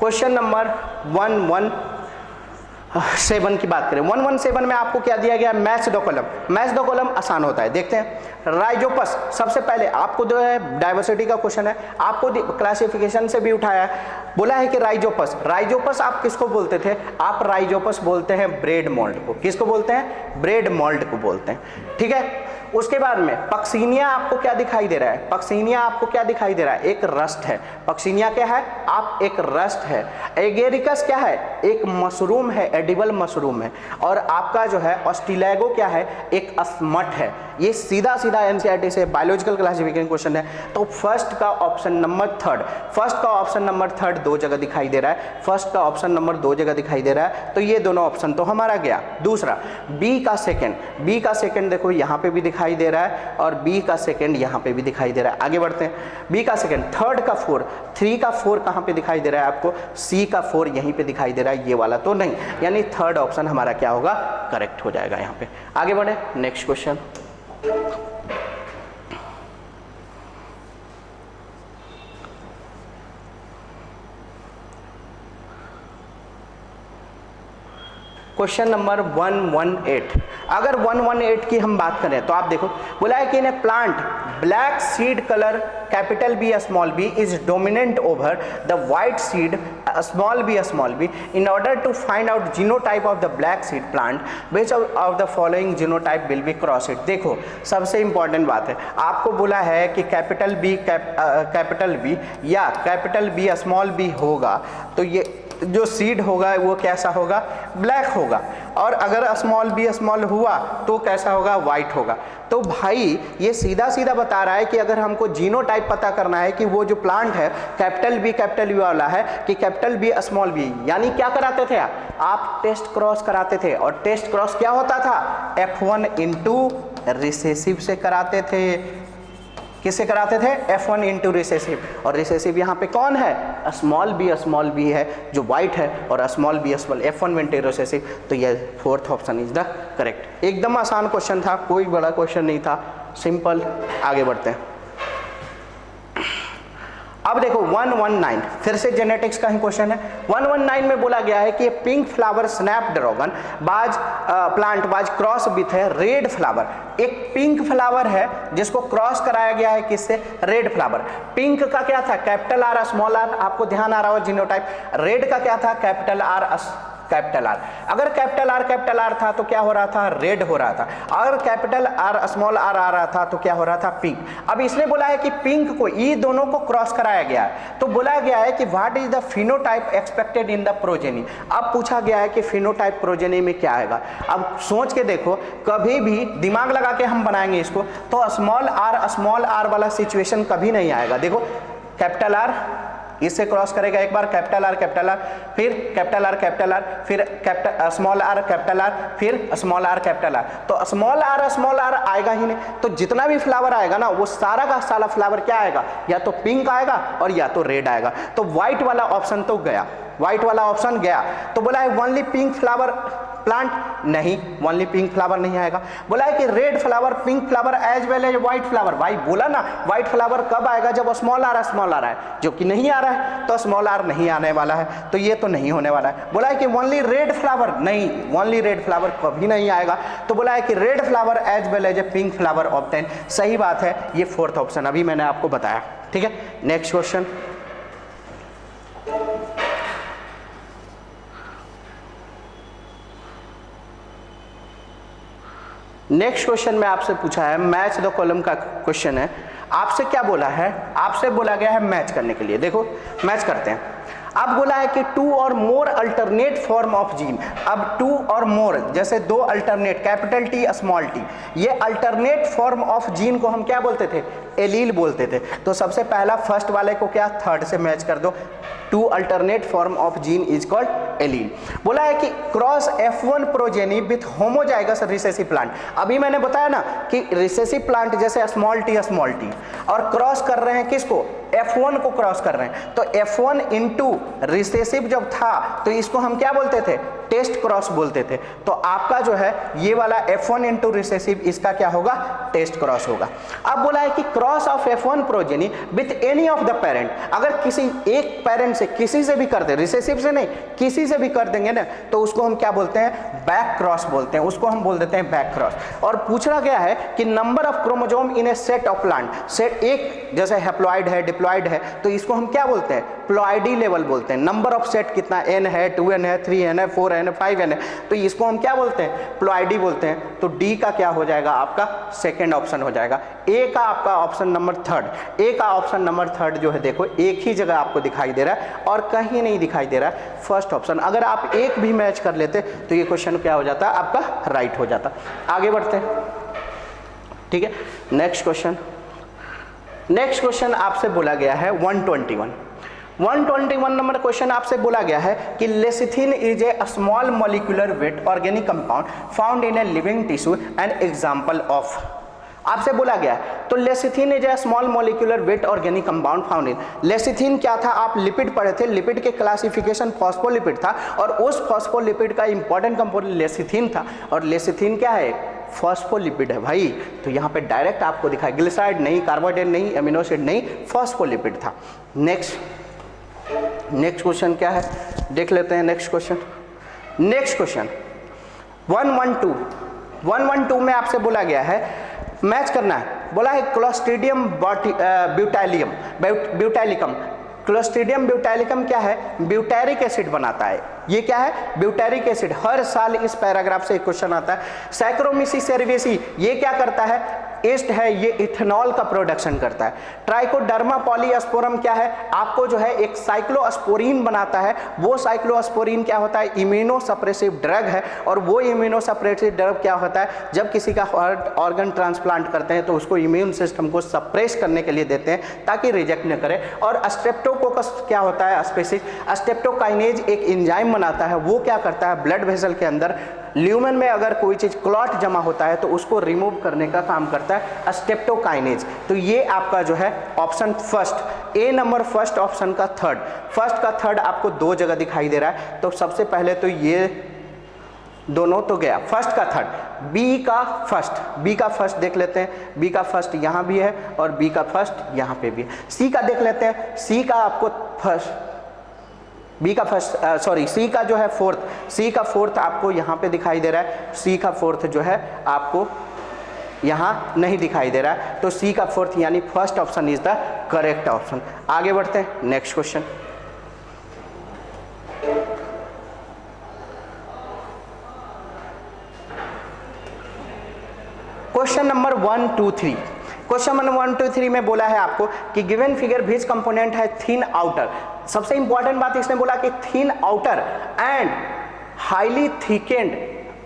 क्वेश्चन नंबर 117 की बात करें। 117 में आपको क्या दिया गया, match the column. Match the column आसान होता है, देखते हैं। राइजोपस, सबसे पहले आपको जो है डाइवर्सिटी का क्वेश्चन है, आपको क्लासिफिकेशन से भी उठाया है। बोला है कि राइजोपस आप किसको बोलते थे, आप राइजोपस बोलते हैं ब्रेड मोल्ड को। किसको बोलते हैं, ब्रेड मोल्ड को बोलते हैं, ठीक है। उसके बाद में पक्सीनिया आपको क्या दिखाई दे रहा है, पक्सीनिया आपको क्या दिखाई दे रहा है, एक रस्ट है। पक्सीनिया क्या है, आप एक रस्ट है। एगेरिकस क्या है, एक मशरूम है, एडिबल मशरूम है। और आपका जो है ऑस्टिलैगो क्या है, एक स्मट है। ये सीधा सीधा एनसीईआरटी से बायोलॉजिकल क्लासिफिकेशन क्वेश्चन है। तो फर्स्ट का ऑप्शन नंबर थर्ड दो जगह दिखाई दे रहा है, फर्स्ट का ऑप्शन नंबर 2 जगह दिखाई दे रहा है। तो ये दोनों ऑप्शन तो हमारा गया। दूसरा बी का सेकंड देखो यहाँ पे भी दिखाई दे रहा है और बी का सेकंड यहाँ पे भी दिखाई दे रहा है। आगे बढ़ते हैं, बी का सेकंड, थर्ड का 4, 3 का 4 कहाँ पे दिखाई दे रहा है आपको, सी का 4 यहीं पे दिखाई दे रहा है, ये वाला तो नहीं, यानी थर्ड ऑप्शन हमारा क्या होगा, करेक्ट हो जाएगा यहाँ पे। आगे बढ़े, नेक्स्ट क्वेश्चन। Question number 118। अगर 118 की हम बात करें तो आप देखो, बोला है कि in a plant black seed colour capital B small B is dominant over the white seed small B in order to find out genotype of the black seed plant which of the following genotype will be crossed. देखो सबसे इंपॉर्टेंट बात है, आपको बोला है कि कैपिटल बी या कैपिटल बी स्मॉल बी होगा तो ये जो सीड होगा वो कैसा होगा, ब्लैक होगा। और अगर स्मॉल बी स्मॉल हुआ तो कैसा होगा, वाइट होगा। तो भाई ये सीधा सीधा बता रहा है कि अगर हमको जीनोटाइप पता करना है कि वो जो प्लांट है कैपिटल बी वाला है कि कैपिटल बी स्मॉल बी, यानी क्या कराते थे आप, टेस्ट क्रॉस कराते थे। और टेस्ट क्रॉस क्या होता था, F1 इंटू रिसेसिव से कराते थे। किससे कराते थे, F1 इंटू रिसेसिव। और रिसेसिव यहाँ पे कौन है, स्मॉल बी है जो वाइट है, और small B F1 into recessive. तो ये fourth option is the correct. एकदम आसान क्वेश्चन था, कोई बड़ा क्वेश्चन नहीं था, सिंपल। आगे बढ़ते हैं। अब देखो 119 फिर से जेनेटिक्स का ही क्वेश्चन है। 119 में बोला गया है कि पिंक फ्लावर स्नैपड्रैगन बाज प्लांट बाज क्रॉस विथ है रेड फ्लावर। एक पिंक फ्लावर है जिसको क्रॉस कराया गया है किससे? Red flower. पिंक का क्या था? कैपिटल आर स्मॉल आर, आपको ध्यान आ रहा हो जीनोटाइप। रेड का क्या था? Capital R capital R. अगर कैपिटल आर था तो क्या हो रहा था? रेड हो रहा था। अगर कैपिटल आर स्मॉल आर आ रहा था तो क्या हो रहा था? पिंक। अब इसने बोला है कि पिंक को ये दोनों को क्रॉस कराया गया है, तो बोला गया है कि what is the phenotype expected in the progeny. अब पूछा गया है कि फिनोटाइप प्रोजेनी में क्या आएगा। अब सोच के देखो, कभी भी दिमाग लगा के हम बनाएंगे इसको तो स्मॉल आर वाला सिचुएशन कभी नहीं आएगा। देखो कैपिटल आर इससे क्रॉस करेगा एक बार, कैपिटल आर फिर कैपिटल आर फिर स्मॉल आर कैपिटल आर फिर स्मॉल आर कैपिटल आर। तो स्मॉल आर आएगा ही नहीं। तो जितना भी फ्लावर आएगा ना वो सारा का सारा फ्लावर क्या आएगा? या तो पिंक आएगा और या तो रेड आएगा। तो व्हाइट वाला ऑप्शन तो गया, व्हाइट वाला ऑप्शन गया। तो बोला है ओनली पिंक फ्लावर प्लांट, नहीं ओनली पिंक फ्लावर नहीं आएगा। बोला है कि red flower pink flower as well as white flower. भाई बोला ना व्हाइट फ्लावर कब आएगा? जब स्मॉल आर है, जो कि नहीं आ रहा है, तो स्मॉल आर नहीं आने वाला है, तो ये तो नहीं होने वाला है। बोला है कि ओनली रेड फ्लावर, नहीं ओनली रेड फ्लावर कभी नहीं आएगा। तो बोला है कि red flower as well as a pink flower obtain. सही बात है, ये फोर्थ ऑप्शन अभी मैंने आपको बताया। ठीक है, नेक्स्ट क्वेश्चन। नेक्स्ट क्वेश्चन में आपसे पूछा है, मैच द कॉलम का क्वेश्चन है। आपसे क्या बोला है? आपसे बोला गया है मैच करने के लिए। देखो मैच करते हैं। अब बोला है कि टू और मोर अल्टरनेट फॉर्म ऑफ जीन। अब टू और मोर जैसे दो alternate, capital T small T, ये अल्टरनेट फॉर्म ऑफ जीन को हम क्या बोलते थे? एलील बोलते थे। तो सबसे पहला फर्स्ट वाले को क्या थर्ड से मैच कर दो। Two alternate form of gene is called allele. बोला है कि cross F1 progeny with homozygous recessive plant. अभी मैंने बताया ना कि रिसेसिव प्लांट जैसे स्मॉल टी और क्रॉस कर रहे हैं किसको? F1 को क्रॉस कर रहे हैं। तो F1 इंटू रिसेसिव जब था तो इसको हम क्या बोलते थे? टेस्ट क्रॉस बोलते थे। तो आपका जो है ये वाला F1 इंटू रिसेसिव, इसका क्या होगा? टेस्ट क्रॉस होगा। अब बोला है कि cross of F1 progeny with any of the parent. अगर किसी एक पेरेंट से किसी से भी कर दे, रिसेसिव से नहीं किसी से भी कर देंगे ना, तो उसको हम क्या बोलते हैं? बैक क्रॉस बोलते हैं। उसको हम बोल देते हैं बैक क्रॉस। और पूछा गया है कि number of chromosome in A set of plant. Set एक जैसे हैप्लॉइड है, डिप्लॉइड है, तो इसको हम क्या बोलते हैं? प्लॉइडी लेवल बोलते हैं। नंबर ऑफ सेट कितना? n है, 2n है, 3n है, 4n है, 5n है, तो इसको हम क्या बोलते हैं? प्लॉइडी बोलते हैं। तो डी का क्या हो जाएगा? आपका सेकंड ऑप्शन हो जाएगा। ए का आपका ऑप्शन नंबर थर्ड, ए का ऑप्शन नंबर थर्ड जो है देखो एक ही जगह आपको दिखाई दे रहा है और कहीं नहीं दिखाई दे रहा है, फर्स्ट ऑप्शन। अगर आप एक भी मैच कर लेते तो ये क्वेश्चन क्या हो जाता? आपका राइट हो जाता। आगे बढ़ते हैं। ठीक है, नेक्स्ट क्वेश्चन। नेक्स्ट क्वेश्चन आपसे बोला गया है 121 नंबर क्वेश्चन आपसे बोला गया है कि lecithin is a small molecular weight organic compound found in a living tissue and example of. आपसे बोला गया है तो lecithin is a small molecular weight organic compound found in. Lecithin क्या था? आप लिपिड पढ़े थे, लिपिड के क्लासिफिकेशन फॉस्फोलिपिड था और उस फॉस्फोलिपिड का इंपॉर्टेंट कंपोनेंट लेसिथिन था। और लेसिथिन क्या है? फॉस्फोलिपिड है भाई। तो यहाँ पे डायरेक्ट आपको दिखा, ग्लिसराइड नहीं, कार्बोहाइड्रेट नहीं, एमिनो एसिड नहीं, फॉस्फोलिपिड था। नेक्स्ट क्वेश्चन क्या है देख लेते हैं। नेक्स्ट क्वेश्चन 112 में आपसे बोला गया है मैच करना है। बोला है क्लोस्ट्रीडियम ब्यूटाइलिकम। क्लोस्ट्रीडियम ब्यूटाइलिकम क्या है? ब्यूटारिक एसिड बनाता है। ये क्या है? Butyric acid. हर साल इस पैराग्राफ से एक क्वेश्चन आता है। सैक्रोमिसिस सेरेविसी ये क्या करता है? एस्ट है, ये इथेनॉल का प्रोडक्शन करता है। ट्राइकोडर्मा पॉलीस्पोरम क्या है? आपको जो है एक साइक्लोस्पोरिन बनाता है। वो साइक्लोस्पोरिन क्या होता है? इम्यूनो सप्रेसिव ड्रग है। और वो इम्यूनो सप्रेसिव ड्रग क्या होता है? जब किसी का हार्ट ऑर्गन ट्रांसप्लांट करते हैं तो उसको इम्यून सिस्टम को सप्रेस करने के लिए देते हैं ताकि रिजेक्ट न करे। और स्ट्रेप्टोकोकस क्या होता है? स्ट्रेप्टोकाइनेज एक एंजाइम बनाता है। वो क्या करता है? ब्लड वेसल के अंदर ल्यूमेन में अगर कोई चीज क्लॉट जमा होता है तो उसको रिमूव करने का काम करता है स्ट्रेप्टोकाइनेज। तो ये आपका जो है ऑप्शन फर्स्ट, ए नंबर फर्स्ट ऑप्शन का थर्ड, फर्स्ट का थर्ड आपको दो जगह दिखाई दे रहा है। तो सबसे पहले तो ये दोनों तो गया, फर्स्ट का थर्ड, बी का फर्स्ट देख लेते हैं, बी का फर्स्ट यहाँ भी है और बी का फर्स्ट यहाँ पे भी है। सी का देख लेते हैं, सी का आपको फर्स्ट, बी का फर्स्ट सॉरी सी का जो है फोर्थ, सी का फोर्थ आपको यहाँ पे दिखाई दे रहा है, सी का फोर्थ जो है आपको यहाँ नहीं दिखाई दे रहा है, तो सी का फोर्थ यानी first option is the correct option. आगे बढ़ते हैं, next question. Question number 1 2 3, question number 1 2 3 में बोला है आपको कि गिवन फिगर विच कंपोनेंट है थिन आउटर। सबसे इंपॉर्टेंट बात इसने बोला कि thin outer and highly thickened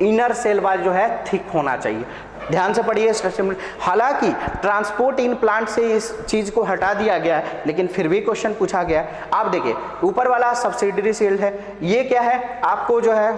inner cell wall जो है थिक होना चाहिए। ध्यान से पढ़िए स्ट्रक्चर। हालांकि ट्रांसपोर्ट इन प्लांट से इस चीज को हटा दिया गया है, लेकिन फिर भी क्वेश्चन पूछा गया है। आप देखिए ऊपर वाला सब्सिडरी सेल है, ये क्या है आपको जो है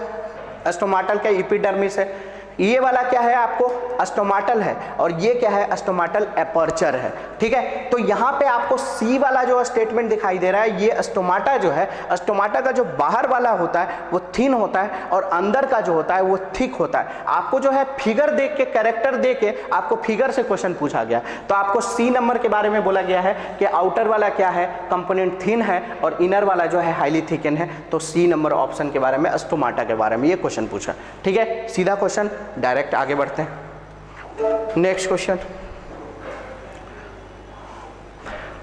स्टोमाटल का एपिडर्मिस है, ये वाला क्या है आपको स्टोमाटल है, और ये क्या है स्टोमाटल एपर्चर है। ठीक है, तो यहाँ पे आपको सी वाला जो स्टेटमेंट दिखाई दे रहा है, ये स्टोमाटा जो है, स्टोमाटा का जो बाहर वाला होता है वो थिन होता है और अंदर का जो होता है वो थिक होता है। आपको जो है फिगर देख के, कैरेक्टर देख के आपको फिगर से क्वेश्चन पूछा गया, तो आपको सी नंबर के बारे में बोला गया है कि आउटर वाला क्या है कंपोनेंट थिन है और इनर वाला जो है हाईली थिकन है, तो सी नंबर ऑप्शन के बारे में स्टोमाटा के बारे में ये क्वेश्चन पूछा। ठीक है, सीधा क्वेश्चन, डायरेक्ट आगे बढ़ते हैं। नेक्स्ट क्वेश्चन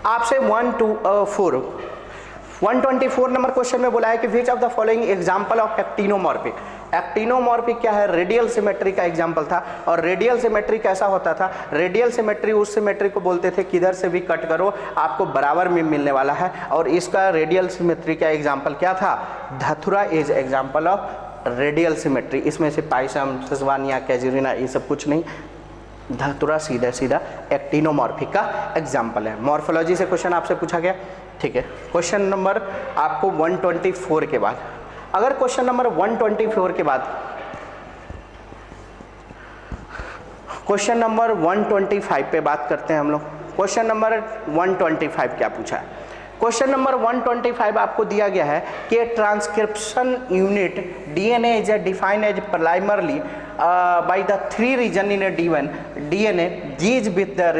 आपसे 124 नंबर क्वेश्चन में बोला है कि which of the following example of actinomorphic. Actinomorphic क्या है, रेडियल सिमेट्री का एग्जांपल था। और रेडियल सिमेट्री कैसा होता था, रेडियल सिमेट्री उस सिमेट्री को बोलते थे किधर से भी कट करो आपको बराबर में मिलने वाला है, और इसका रेडियल सिमेट्री का एग्जांपल क्या था, धतुरा is example of radial symmetry. इसमें से पाइसम, सिसवानिया, कैजुरिना ये सब कुछ नहीं, धतुरा सीधा सीधा एक्टिनोमॉर्फिक का एग्जाम्पल है। मॉर्फोलॉजी से क्वेश्चन आपसे पूछा गया। ठीक है, क्वेश्चन नंबर आपको 124 के बाद, अगर क्वेश्चन नंबर 124 के बाद क्वेश्चन नंबर 125 पे बात करते हैं हम लोग। क्वेश्चन नंबर 125 क्या पूछा है, क्वेश्चन नंबर 125 आपको दिया गया है कि transcription unit DNA is defined as primarily by the three region in a DNA G's with the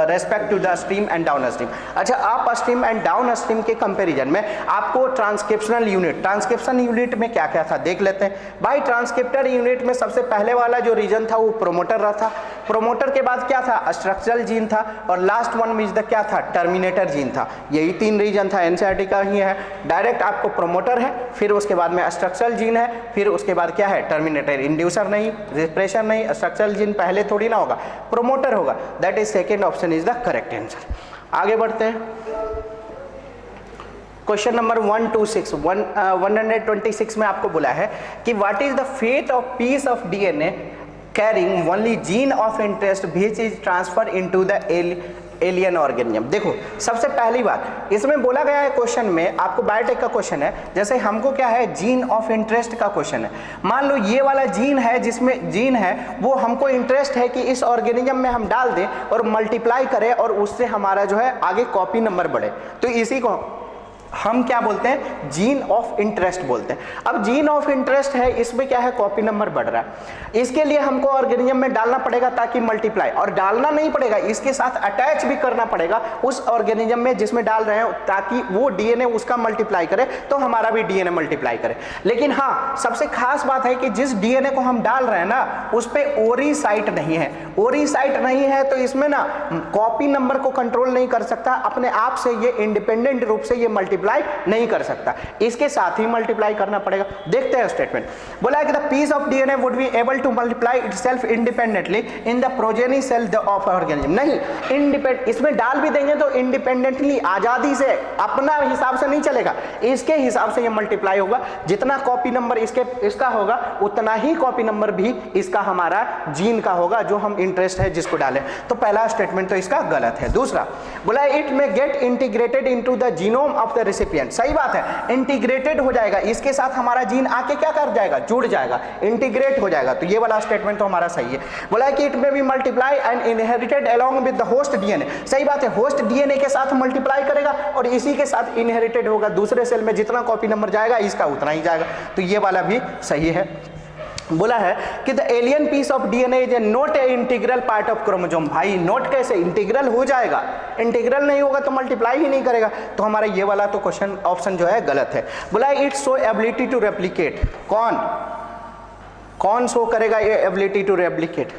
respect to the stream and downstream। अच्छा, आप स्ट्रीम एंड डाउन स्ट्रीम के कंपैरिजन में आपको ट्रांसक्रिप्शनल यूनिट, ट्रांसक्रिप्शन यूनिट में क्या क्या था देख लेते हैं। भाई ट्रांसक्रिप्टर यूनिट में सबसे पहले वाला जो रीजन था वो प्रोमोटर रहा था, प्रोमोटर के बाद क्या था स्ट्रक्चरल जीन था, और लास्ट वन में क्या था टर्मिनेटर जीन था। यही तीन रीजन था, एनसीईआरटी का ही है। डायरेक्ट आपको प्रोमोटर है, फिर उसके बाद में स्ट्रक्चरल जीन है, फिर उसके बाद क्या है टर्मिनेटर। इंड्यूसर नहीं, रिप्रेशर नहीं, स्ट्रक्चरल जीन पहले थोड़ी ना होगा, प्रोमोटर होगा। That is second option is the correct answer. आगे बढ़ते हैं, क्वेश्चन नंबर 126 में आपको बोला है कि what is the fate of piece of DNA carrying only gene of interest which is transfer into the alien organism. देखो सबसे पहली बात इसमें बोला गया है, क्वेश्चन में आपको बायोटेक का क्वेश्चन है, जैसे हमको क्या है जीन ऑफ इंटरेस्ट का क्वेश्चन है। मान लो ये वाला जीन है, जिसमें जीन है वो हमको इंटरेस्ट है कि इस ऑर्गेनिज्म में हम डाल दें और मल्टीप्लाई करें और उससे हमारा जो है आगे कॉपी नंबर बढ़े, तो इसी को हम क्या बोलते हैं जीन ऑफ इंटरेस्ट बोलते हैं। अब जीन ऑफ इंटरेस्ट है, इसमें क्या है कॉपी नंबर बढ़ रहा है, इसके लिए हमको ऑर्गेनिज्म में डालना पड़ेगा ताकि मल्टीप्लाई, और डालना नहीं पड़ेगा इसके साथ अटैच भी करना पड़ेगा उस ऑर्गेनिज्म में जिसमें डाल रहे हैं, ताकि वो डीएनए उसका मल्टीप्लाई करे तो हमारा भी डीएनए मल्टीप्लाई करे। लेकिन हाँ सबसे खास बात है कि जिस डीएनए को हम डाल रहे हैं ना उस पर ओरी साइट नहीं है, ओरी साइट नहीं है तो इसमें ना कॉपी नंबर को कंट्रोल नहीं कर सकता, अपने आप से ये इंडिपेंडेंट रूप से ये मल्टीप्लाई नहीं कर सकता, इसके साथ ही मल्टीप्लाई करना पड़ेगा। देखते हैं स्टेटमेंट, बोला है कि the piece of DNA would be able to multiply itself independently in the progeny cell of organism. नहीं, इंडिपेंडेंट इसमें डाल भी देंगे तो इंडिपेंडेंटली आजादी से अपना हिसाब से नहीं चलेगा, इसके हिसाब से ये मल्टीप्लाई होगा। जितना कॉपी नंबर इसका होगा उतना ही कॉपी नंबर भी इसका हमारा जीन का होगा जो हम इंटरेस्ट है जिसको डालें। तो पहला स्टेटमेंट तो इसका गलत है। दूसरा बोला it may get integrated into the genome of the recipient, सही बात है, इंटीग्रेटेड हो जाएगा, इसके साथ हमारा जीन आके क्या कर जाएगा, जुड़ जाएगा, इंटीग्रेट हो जाएगा, तो ये वाला स्टेटमेंट तो हमारा सही है। बोला है कि it may be multiply and inherited along with the host DNA, सही बात है, होस्ट डीएनए के साथ मल्टीप्लाई करेगा और इसी के साथ इनहेरिटेड होगा, दूसरे सेल में जितना कॉपी नंबर जाएगा इसका उतना ही जाएगा, तो ये वाला भी सही है। बोला है कि the alien piece of DNA is not a integral part of chromosome, भाई नोट कैसे, इंटीग्रल हो जाएगा, इंटीग्रल नहीं होगा तो मल्टीप्लाई ही नहीं करेगा, तो हमारा ये वाला तो क्वेश्चन ऑप्शन जो है गलत है। बोला है it's show ability to replicate, कौन शो करेगा ये एबिलिटी टू रेप्लिकेट,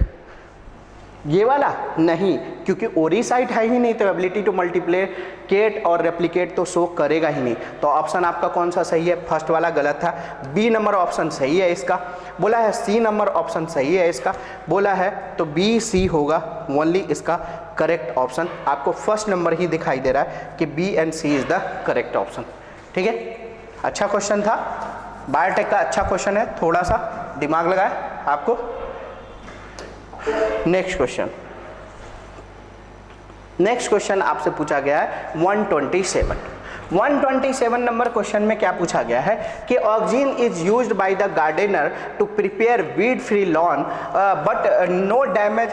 ये वाला नहीं, क्योंकि ओरिसाइट है ही नहीं, तो एबिलिटी टू मल्टीप्लिकेट और रेप्लिकेट तो शो करेगा ही नहीं, तो ऑप्शन आपका कौन सा सही है, फर्स्ट वाला गलत था, बी नंबर ऑप्शन सही है इसका। बोला है सी नंबर ऑप्शन सही है इसका, बोला है तो बी सी होगा ओनली इसका करेक्ट ऑप्शन, आपको फर्स्ट नंबर ही दिखाई दे रहा है कि B and C is the correct option, ठीक है। अच्छा क्वेश्चन था, बायोटेक का अच्छा क्वेश्चन है, थोड़ा सा दिमाग लगाए आपको। नेक्स्ट क्वेश्चन आपसे पूछा गया है 127 नंबर क्वेश्चन में क्या पूछा गया है कि oxygen is used by the gardener to prepare weed free lawn but no damage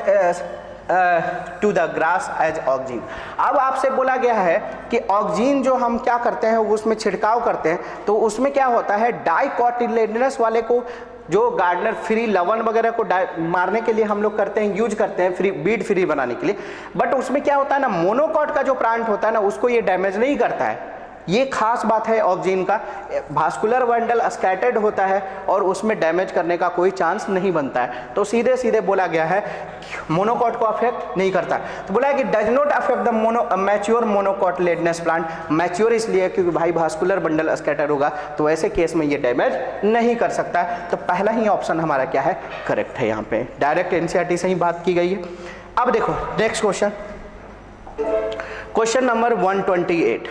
to the grass as oxygen. अब आपसे बोला गया है कि ऑक्सीजन जो हम क्या करते हैं उसमें छिड़काव करते हैं, तो उसमें क्या होता है डाइकोटिलेडोनस वाले को जो गार्डनर फ्री लवन वगैरह को मारने के लिए हम लोग करते हैं, यूज करते हैं फ्री बीड फ्री बनाने के लिए, बट उसमें क्या होता है ना, मोनोकॉट का जो प्लांट होता है ना उसको ये डैमेज नहीं करता है, ये खास बात है ऑक्सीजन का, भास्कुलर बंडल स्कैटर्ड होता है और उसमें डैमेज करने का कोई चांस नहीं बनता है, तो सीधे सीधे बोला गया है मोनोकॉट को अफेक्ट नहीं करता, तो बोला है कि does not affect the mature monocotyledonous plant, mature इसलिए क्योंकि भाई भास्कुलर बंडल स्कैटर होगा, तो ऐसे केस में ये डैमेज नहीं कर सकता, तो पहला ही ऑप्शन हमारा क्या है, करेक्ट है, यहाँ पे डायरेक्ट एनसीईआरटी से ही बात की गई है। अब देखो next question number 128,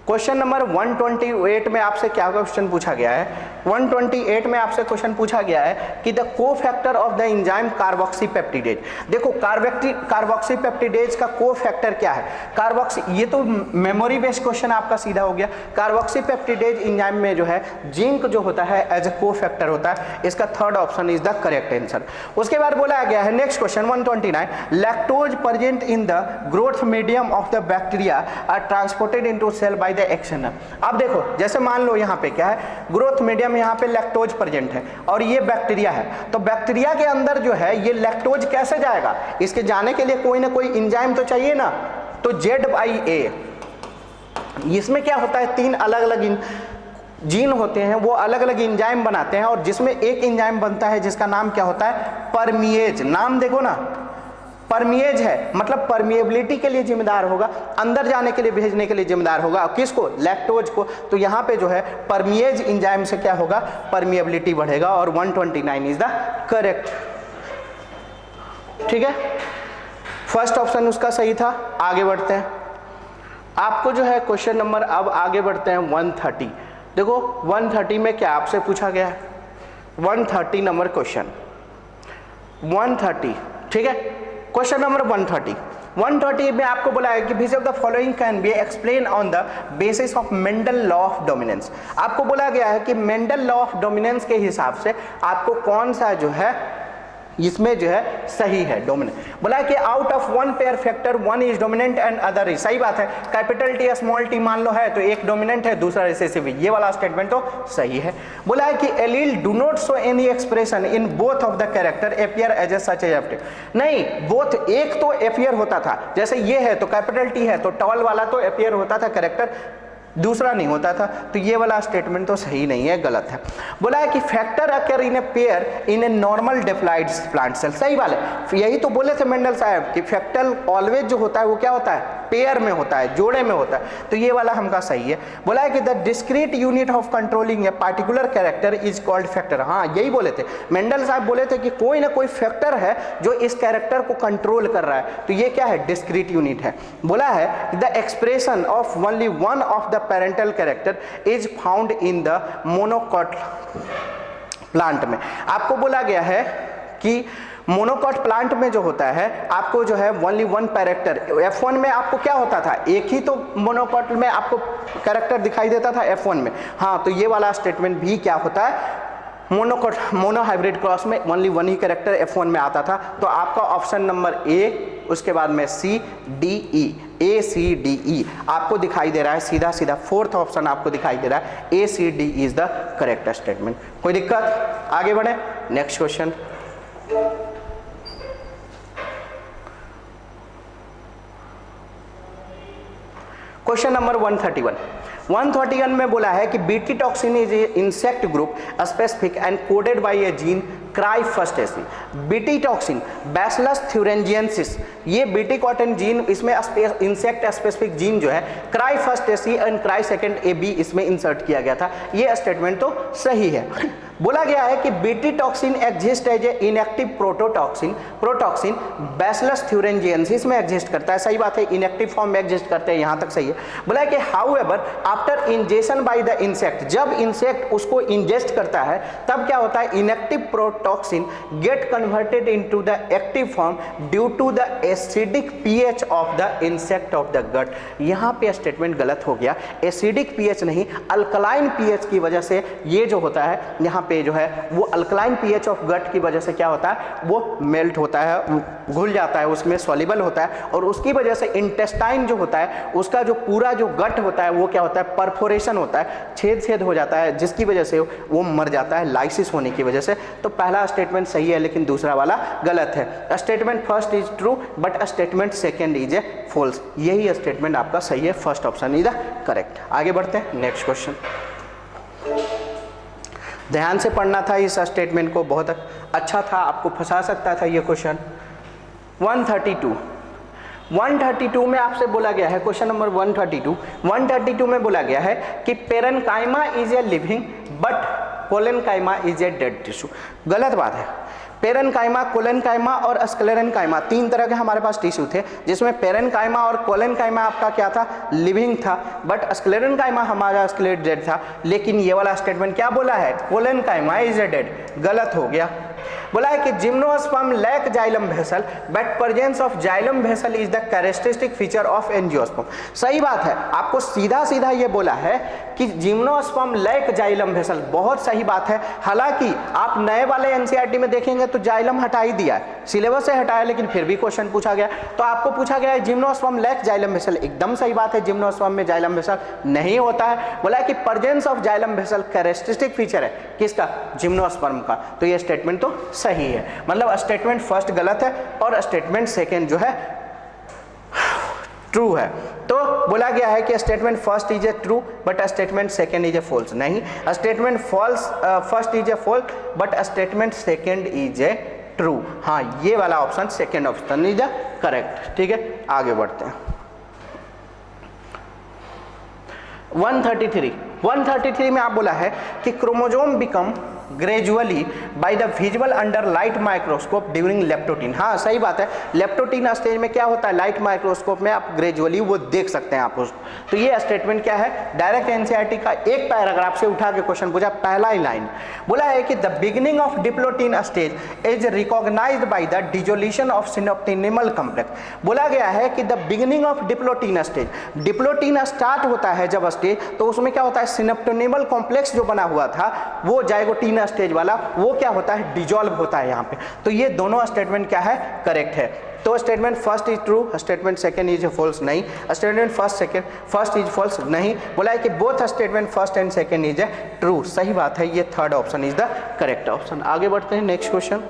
question number 128 में आपसे क्या क्वेश्चन पूछा गया है, 128 में आपसे क्वेश्चन पूछा गया है कि the cofactor of the enzyme carboxypeptidase. देखो कार्बोक्सीपेप्टिडेज का कोफैक्टर क्या है, कार्बोक्सी, ये तो मेमोरी बेस्ड क्वेश्चन आपका सीधा हो गया, कार्बोक्सीपेप्टिडेज एंजाइम में जो है जिंक जो होता है एज ए कोफैक्टर होता है, इसका third option is the correct answer. उसके बाद बोला गया है next question 129, lactose present in the growth medium of the bacteria are transported into cell by the action. अब देखो जैसे मान लो यहाँ पे क्या है, ग्रोथ मीडियम यहाँ पे लैक्टोज प्रेजेंट है और ये बैक्टीरिया है, तो बैक्टीरिया के अंदर जो है ये लैक्टोज कैसे जाएगा, इसके जाने के लिए कोई ना कोई एंजाइम तो चाहिए ना, तो Z/A, इसमें क्या होता है, तीन अलग अलग जीन होते हैं, वो अलग अलग एंजाइम बनाते हैं, और जिसमें एक एंजाइम बनता है जिसका नाम क्या होता है, परमिएज, नाम देखो ना, परमिएज है, मतलब परमिएबिलिटी के लिए जिम्मेदार होगा, अंदर जाने के लिए भेजने के लिए जिम्मेदार होगा, किसको, लैक्टोज को, तो यहाँ पे जो है परमिएज एंजाइम से क्या होगा, परमिएबिलिटी बढ़ेगा, और 129 इज द करेक्ट, ठीक है, फर्स्ट ऑप्शन उसका सही था। आगे बढ़ते हैं, आपको जो है क्वेश्चन नंबर, अब आगे बढ़ते हैं 130, देखो 130 में क्या आपसे पूछा गया है, 130 नंबर क्वेश्चन 130, ठीक है, क्वेश्चन नंबर 130 में आपको बोला है कि which of the following can be explain on the basis of Mendel law of dominance. आपको बोला गया है कि मेंडल लॉ ऑफ डोमिनेंस के हिसाब से आपको कौन सा जो है इसमें जो है सही है डोमिनेंट, बोला कि out of one pair factor one is dominant and other is, सही बात है, कैपिटल टी स्मॉल टी मान लो है तो एक डोमिनेंट है दूसरा रिसेसिव, ये वाला स्टेटमेंट तो सही है। बोला है कि allele do not show any expression in both of the character appear as a such as, नहीं बोथ, एक तो अपियर होता था, जैसे ये है तो कैपिटल टी है तो टॉल वाला तो अपियर होता था कैरेक्टर, दूसरा नहीं होता था, तो ये वाला स्टेटमेंट तो सही नहीं है, गलत है। बोला है कि factor occur in a pair in a normal diploid plant cell, सही वाले, यही तो बोले थे मेंडल साहब कि फैक्टर ऑलवेज जो होता है वो क्या होता है, पेयर में होता है, जोड़े में होता है, तो ये वाला हमका सही है। बोला है कि the discrete unit of controlling a particular character is called factor, हाँ यही बोले थे मेंडल साहब, बोले थे कि कोई ना कोई फैक्टर है जो इस कैरेक्टर को कंट्रोल कर रहा है, तो ये क्या है, डिस्क्रीट यूनिट है। बोला है the expression of only one of the parental character is found in the monocot plant में। आपको बोला गया है कि मोनोकॉट प्लांट में जो होता है आपको जो है ओनली वन कैरेक्टर, F1 में आपको क्या होता था, एक ही तो मोनोकॉट में आपको कैरेक्टर दिखाई देता था F1 में। हाँ, तो ये वाला स्टेटमेंट भी क्या होता है, मोनो हाइब्रिड क्रॉस में ओनली वन ही कैरेक्टर F1 में आता था। तो आपका ऑप्शन नंबर ए, उसके बाद में सी डी ई, ए सी डी ई आपको दिखाई दे रहा है, सीधा सीधा फोर्थ ऑप्शन आपको दिखाई दे रहा है, A C D is the correct statement. कोई दिक्कत, आगे बढ़े नेक्स्ट क्वेश्चन। क्वेश्चन नंबर 131 में बोला है कि BT toxin is insect group specific and coded by a gene क्राइफस्टेसी। बीटी टॉक्सिन बैसिलस थ्यूरेंजियंसिस, ये बीटी कॉटन जीन, इसमें इंसेक्ट स्पेसिफिक जीन जो है क्राइफस्टेसी and cry second A B इसमें इंसर्ट किया गया था। ये स्टेटमेंट तो सही है। बोला गया है कि BT toxin exist as a inactive protoxin bacillus thuringiensis में एग्जिस्ट करता है। सही बात है, इनएक्टिव फॉर्म में एग्जिस्ट करते हैं, यहां तक सही है। बोला है कि however after ingestion by the insect, जब इंसेक्ट उसको इंजेस्ट करता है तब क्या होता है, inactive protoxin get converted into the active form due to the acidic pH of the insect of the gut. यहां पे स्टेटमेंट गलत हो गया, एसिडिक पीएच नहीं, अल्कलाइन पीएच की वजह से ये जो होता है यहां पे जो है वो अल्कलाइन पीएच ऑफ गट की वजह से क्या होता है, वो मेल्ट होता है, घुल जाता है, उसमें सॉल्युबल होता है, और उसकी वजह से इंटेस्टाइन जो होता है उसका जो पूरा जो गट होता है वो क्या होता है, परफोरेशन होता है, छेद हो जाता है, जिसकी वजह से वो मर जाता है लाइसिस होने की वजह से। तो पहला स्टेटमेंट सही है लेकिन दूसरा वाला गलत है। Statement first is true but statement second is a false. यही स्टेटमेंट आपका सही है, first option is the correct. आगे बढ़ते हैं नेक्स्ट क्वेश्चन। ध्यान से पढ़ना था इस स्टेटमेंट को, बहुत अच्छा था, आपको फंसा सकता था ये क्वेश्चन। 132 में आपसे बोला गया है, क्वेश्चन नंबर 132 में बोला गया है कि parenchyma is a living but collenchyma is a dead tissue. गलत बात है। पेरेन्काइमा, कोलेनकाइमा और स्क्लेरेन्काइमा, तीन तरह के हमारे पास टिश्यू थे, जिसमें पेरेन्काइमा और कोलेनकाइमा आपका क्या था, लिविंग था, बट स्क्लेरेन्काइमा हमारा स्क्लेट डेड था। लेकिन ये वाला स्टेटमेंट क्या बोला है, कोलेनकाइमा इज ए डेड, गलत हो गया। बोला है कि gymnosperm lack xylem vessel but presence of xylem vessel is the characteristic feature of angiosperm. सही बात है, आपको सीधा सीधा ये बोला है कि जिम्नोस्पर्म लैक जाइलम वेसल, बहुत सही बात है। हालांकि आप नए वाले एनसीईआरटी में देखेंगे तो जाइलम हटा ही दिया है, सिलेबस से हटाया, लेकिन फिर भी क्वेश्चन पूछा गया तो आपको पूछा गया है जिम्नोस्पर्म लैक जाइलम वेसल, एकदम सही बात है, जिम्नोस्पर्म में जाइलम वेसल नहीं होता है। बोला है कि presence of xylem vessel characteristic feature है किसका, जिम्नोस्पर्म का। तो ये स्टेटमेंट तो सही है, मतलब स्टेटमेंट फर्स्ट गलत है और स्टेटमेंट सेकंड जो है ट्रू है। तो बोला गया है कि statement first is a true but statement second is a false. नहीं, statement false first is a false but statement second is a true. हाँ, ये वाला option second option is the correct. ठीक है, आगे बढ़ते हैं। 133 में आप बोला है कि chromosome become gradually by the visual under light microscope during leptotene. हाँ, सही बात है, लेप्टोटीन स्टेज में क्या होता है, लाइट माइक्रोस्कोप में आप ग्रेजुअली वो देख सकते हैं आप उसको। तो ये स्टेटमेंट क्या है, डायरेक्ट एनसीईआरटी का एक पैराग्राफ से उठा के क्वेश्चन पूछा, पहला ही लाइन बोला है कि the beginning of diplotene stage is recognised by the dissolution of synaptonemal complex. बोला गया है कि the beginning of diplotene stage, diplotene start होता है जब स्टेज, तो उसमें क्या होता है, सिनोप्टिनिमल कॉम्प्लेक्स जो बना हुआ था वो जाइगोटीन स्टेज वाला, वो क्या होता है, डिजॉल्व होता है यहाँ पे। तो ये दोनों स्टेटमेंट क्या है, करेक्ट है। तो statement first is true, statement second is false. नहीं, स्टेटमेंट फर्स्ट इज फॉल्स। नहीं, बोला है कि both statement first and second is a true. सही बात है, ये third option is the correct option. आगे बढ़ते हैं नेक्स्ट क्वेश्चन।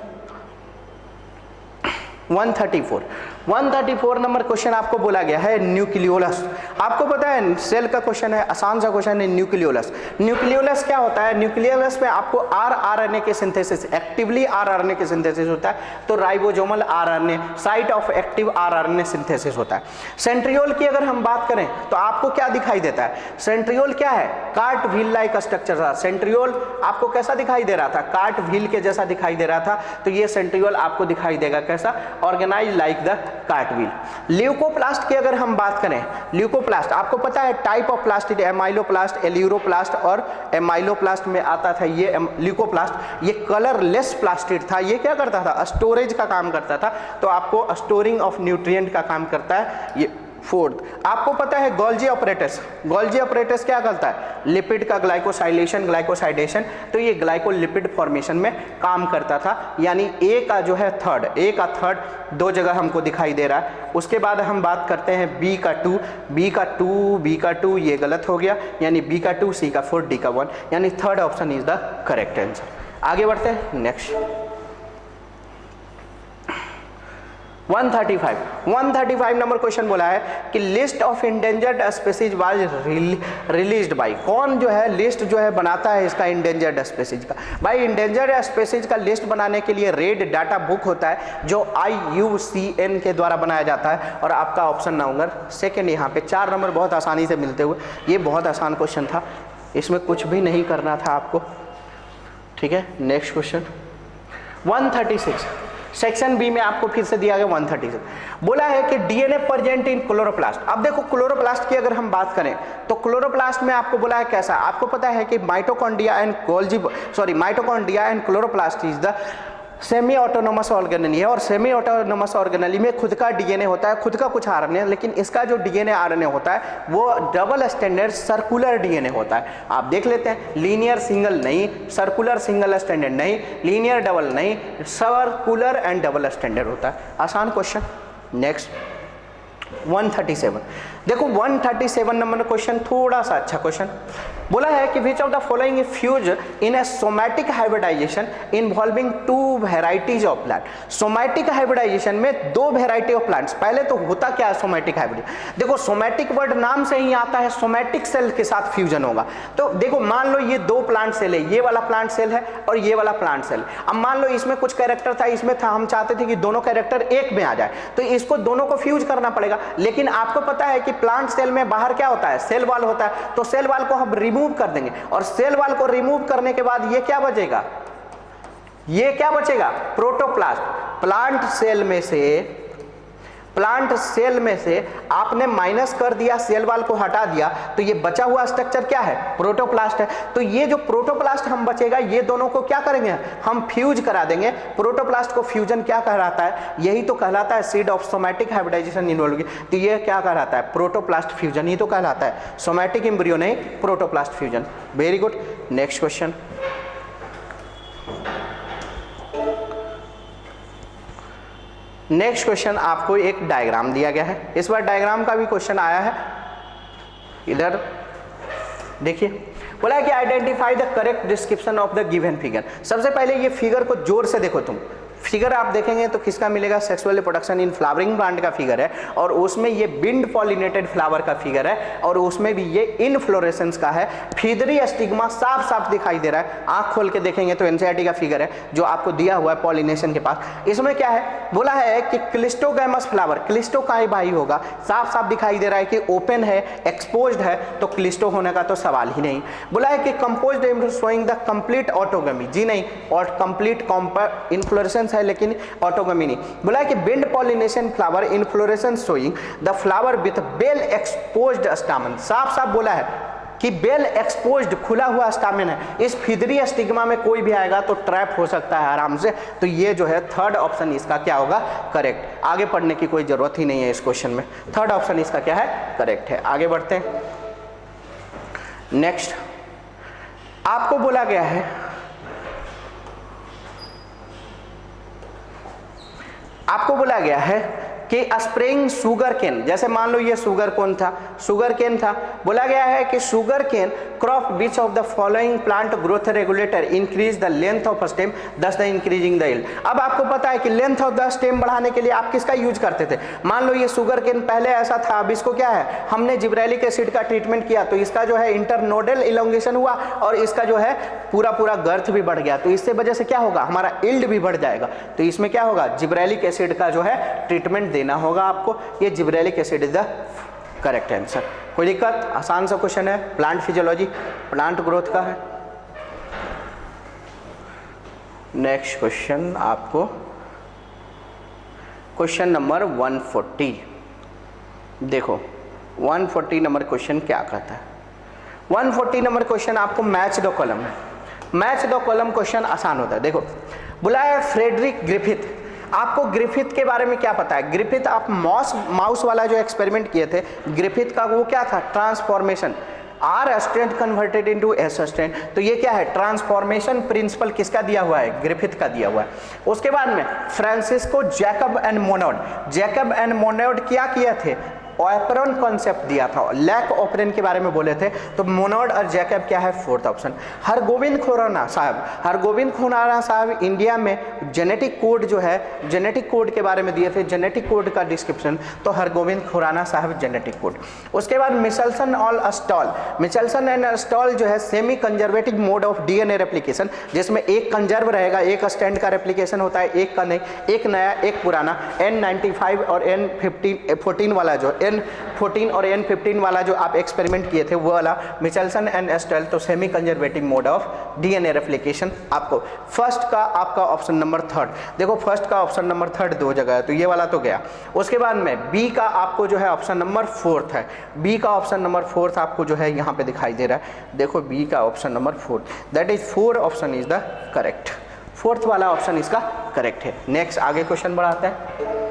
134 नंबर क्वेश्चन आपको बोला गया है न्यूक्लियोलस। आपको पता है सेल का क्वेश्चन है, आसान सा क्वेश्चन है। न्यूक्लियोलस, न्यूक्लियोलस क्या होता है, न्यूक्लियोलस में आपको आरआरएनए के सिंथेसिस, एक्टिवली आरआरएनए के सिंथेसिस होता है। तो ribosomal rRNA, site of active rRNA synthesis होता है। सेंट्रियोल की अगर हम बात करें तो आपको क्या दिखाई देता है, सेंट्रियोल क्या है, कार्ट व्हील लाइक स्ट्रक्चर था। सेंट्रियोल आपको कैसा दिखाई दे रहा था, कार्ट व्हील के जैसा दिखाई दे रहा था। तो ये सेंट्रियोल आपको दिखाई देगा कैसा, organise like the cartwheel. Leucoplast की अगर हम बात करें, ल्यूकोप्लास्ट आपको पता है type of plast, amyloplast, aleuroplast और एमाइलोप्लास्ट में आता था ये ल्यूकोप्लास्ट। ये कलरलेस प्लास्टिड था, ये क्या करता था, स्टोरेज का काम करता था, तो आपको स्टोरिंग ऑफ न्यूट्रिएंट का काम करता है ये। फोर्थ आपको पता है गोल्जी ऑपरेटस, गोल्जी ऑपरेटस क्या करता है, लिपिड का ग्लाइकोसाइलेशन, ग्लाइकोसाइडेशन, तो ये ग्लाइकोलिपिड फॉर्मेशन में काम करता था। यानी ए का जो है थर्ड, ए का थर्ड दो जगह हमको दिखाई दे रहा है। उसके बाद हम बात करते हैं बी का टू, बी का टू, बी का टू, ये गलत हो गया, यानी बी का टू, सी का फोर, डी का वन, यानी third option is the correct answer. आगे बढ़ते हैं नेक्स्ट 135 नंबर क्वेश्चन बोला है कि list of endangered species was released by, कौन जो है लिस्ट जो है बनाता है इसका इंडेंजर्ड स्पीसीज का। भाई इंडेंजर्ड स्पीसीज का लिस्ट बनाने के लिए रेड डाटा बुक होता है जो IUCN के द्वारा बनाया जाता है, और आपका ऑप्शन नंबर सेकेंड यहाँ पे 4 नंबर बहुत आसानी से मिलते हुए। ये बहुत आसान क्वेश्चन था, इसमें कुछ भी नहीं करना था आपको, ठीक है। नेक्स्ट क्वेश्चन 136 सेक्शन बी में आपको फिर से दिया गया 136, बोला है कि डीएनए प्रेजेंट इन क्लोरोप्लास्ट। अब देखो क्लोरोप्लास्ट की अगर हम बात करें तो क्लोरोप्लास्ट में आपको बोला है कैसा, आपको पता है कि mitochondria and chloroplast is the semi autonomous organelle है, और सेमी ऑटोनोमस ऑर्गेनेली में खुद का डीएनए होता है, खुद का कुछ आरएनए, लेकिन इसका जो डीएनए आरएनए होता है वो डबल स्टैंडर्ड सर्कुलर डीएनए होता है। आप देख लेते हैं, लीनियर सिंगल नहीं, सर्कुलर सिंगल स्टैंडर्ड नहीं, लीनियर डबल नहीं, सर्कुलर एंड डबल स्टैंडर्ड होता है। आसान क्वेश्चन। नेक्स्ट 137, देखो 137 नंबर क्वेश्चन थोड़ा सा अच्छा क्वेश्चन बोला है कि which of the following fuse in a somatic hybridisation involving 2 varieties of plant. Somatic hybridisation में 2 वेराइटी ऑफ प्लांट्स। पहले तो होता क्या है सोमैटिक हाइब्रिड, देखो सोमैटिक वर्ड नाम से ही आता है, सोमैटिक सेल के साथ फ्यूजन होगा। तो देखो मान लो ये 2 प्लांट सेल है, ये वाला प्लांट सेल है और ये वाला प्लांट सेल। अब मान लो इसमें कुछ कैरेक्टर था, इसमें था, हम चाहते थे कि दोनों कैरेक्टर एक में आ जाए, तो इसको दोनों को फ्यूज करना पड़ेगा। लेकिन आपको पता है कि प्लांट सेल में बाहर क्या होता है, सेल वाल होता है, तो सेल वाल को हम रिमूव कर देंगे, और सेल वाल को रिमूव करने के बाद ये क्या बचेगा, ये क्या बचेगा, प्रोटोप्लास्ट। प्लांट सेल में से आपने माइनस कर दिया, सेल वाल को हटा दिया, तो ये बचा हुआ स्ट्रक्चर क्या है, प्रोटोप्लास्ट है। तो ये जो प्रोटोप्लास्ट हम बचेगा, ये दोनों को क्या करेंगे, हम फ्यूज करा देंगे। प्रोटोप्लास्ट को फ्यूजन क्या कहलाता है, यही तो कहलाता है seed of somatic hybridisation involve. तो ये क्या कहलाता है, प्रोटोप्लास्ट फ्यूजन ही तो कहलाता है, सोमैटिक एम्ब्रियो नहीं, protoplast fusion. Very good. Next question आपको एक डायग्राम दिया गया है, इस बार डायग्राम का भी क्वेश्चन आया है। इधर देखिए, बोला है कि identify the correct description of the given figure. सबसे पहले ये फिगर को जोर से देखो तुम, फिगर आप देखेंगे तो किसका मिलेगा, sexual reproduction in flowering plant का फिगर है, और उसमें ये बिंड पॉलिनेटेड फ्लावर का फिगर है, और उसमें भी ये इनफ्लोरेसेंस का है। फीदरी स्टिग्मा साफ साफ दिखाई दे रहा है, आंख खोल के देखेंगे तो एनसीईआरटी का फिगर है जो आपको दिया हुआ है पॉलिनेशन के पास। इसमें क्या है, बोला है कि क्लिस्टोगैमस फ्लावर, क्लिस्टो का ही भाई होगा, साफ साफ दिखाई दे रहा है कि ओपन है, एक्सपोज्ड है, तो क्लिस्टो होने का तो सवाल ही नहीं। बोला है कि कंपोज्ड शोइंग द कंप्लीट ऑटोगमी, जी नहीं, और कंप्लीट इनफ्लोरेसेंस है लेकिन ऑटोगमी नहीं। बोला है कि wind pollination flower inflorescence showing the flower with well exposed stamen, साफ साफ बोला है कि बेल एक्सपोज्ड खुला हुआ स्टामेन है। इस फिदरी स्टिग्मा में कोई भी आएगा तो ट्रैप हो सकता है आराम से, तो ये जो है थर्ड ऑप्शन इसका क्या होगा, करेक्ट। आगे पढ़ने की कोई जरूरत ही नहीं है इस क्वेश्चन में, थर्ड ऑप्शन इसका क्या है, करेक्ट है। आगे बढ़ते हैं। नेक्स्ट आपको बोला गया है, आपको बोला गया है कि स्प्रेइंग शुगर केन, जैसे मान लो ये शुगर केन था, बोला गया है कि sugar cane crop which of the following plant growth regulator increase the length of stem thus the increasing the yield. अब आपको पता है कि लेंथ ऑफ द स्टेम बढ़ाने के लिए आप किसका यूज करते थे, मान लो ये शुगर केन पहले ऐसा था, अब इसको क्या है, हमने जिब्रेलिक एसिड का ट्रीटमेंट किया, तो इसका जो है इंटरनोडल इलोंगेशन हुआ, और इसका जो है पूरा गर्थ भी बढ़ गया, तो इससे वजह से क्या होगा, हमारा यील्ड भी बढ़ जाएगा। तो इसमें क्या होगा, जिब्रेलिक एसिड का जो है ट्रीटमेंट देना होगा आपको, ये gibberellic acid is the correct answer. कोई दिक्कत, आसान सा क्वेश्चन है, प्लांट फिजियोलॉजी, प्लांट ग्रोथ का है। नेक्स्ट क्वेश्चन आपको क्वेश्चन नंबर 140। देखो 140 नंबर क्वेश्चन क्या कहता है। 140 नंबर क्वेश्चन आपको मैच द कॉलम है। मैच द कॉलम क्वेश्चन आसान होता है। देखो बोला है फ्रेडरिक ग्रिफिथ। आपको ग्रिफिथ के बारे में क्या पता है? ग्रिफिथ आप माउस वाला जो एक्सपेरिमेंट किए थे, ग्रिफिथ का वो क्या था? Transformation. R strength converted into S strength. तो ये क्या है? ट्रांसफॉर्मेशन प्रिंसिपल किसका दिया हुआ है? ग्रिफिथ का दिया हुआ है। उसके बाद में Francisco Jacob and Monod. Jacob and Monod क्या किए थे? ऑपरन कॉन्सेप्ट दिया था, लैक ऑपरन के बारे में बोले थे। तो मोनोड और जैकब क्या है? Fourth option. हरगोविंद खुराना साहब, हरगोविंद खुराना साहब इंडिया में जेनेटिक कोड जो है, जेनेटिक कोड के बारे में दिए थे, जेनेटिक कोड का डिस्क्रिप्शन। तो हरगोविंद खुराना साहब जेनेटिक कोड। उसके बाद मिचेल्सन और अस्टॉल। मिचेल्सन एंड अस्टॉल जो है semi conservative mode of DNA replication, जिसमें एक कंजर्व रहेगा, एक स्टैंड का रेप्लिकेशन होता है, एक का नहीं, एक नया एक पुराना। N95 और N14 वाला जो N14 और N15 वाला जो आप एक्सपेरिमेंट किए थे वो वाला मिचेल्सन एंड एस्टेल। तो semi conservative mode of DNA replication. आपको फर्स्ट का आपका ऑप्शन नंबर थर्ड। देखो फर्स्ट का ऑप्शन नंबर थर्ड दो जगह है, तो ये वाला तो गया। उसके बाद में बी का आपको जो है ऑप्शन नंबर फोर्थ है। बी का ऑप्शन नंबर फोर्थ आपको जो है यहाँ पे दिखाई दे रहा है। देखो बी का option number fourth, that is 4 option is the correct. Fourth वाला ऑप्शन इसका करेक्ट है। नेक्स्ट आगे क्वेश्चन बढ़ाते हैं।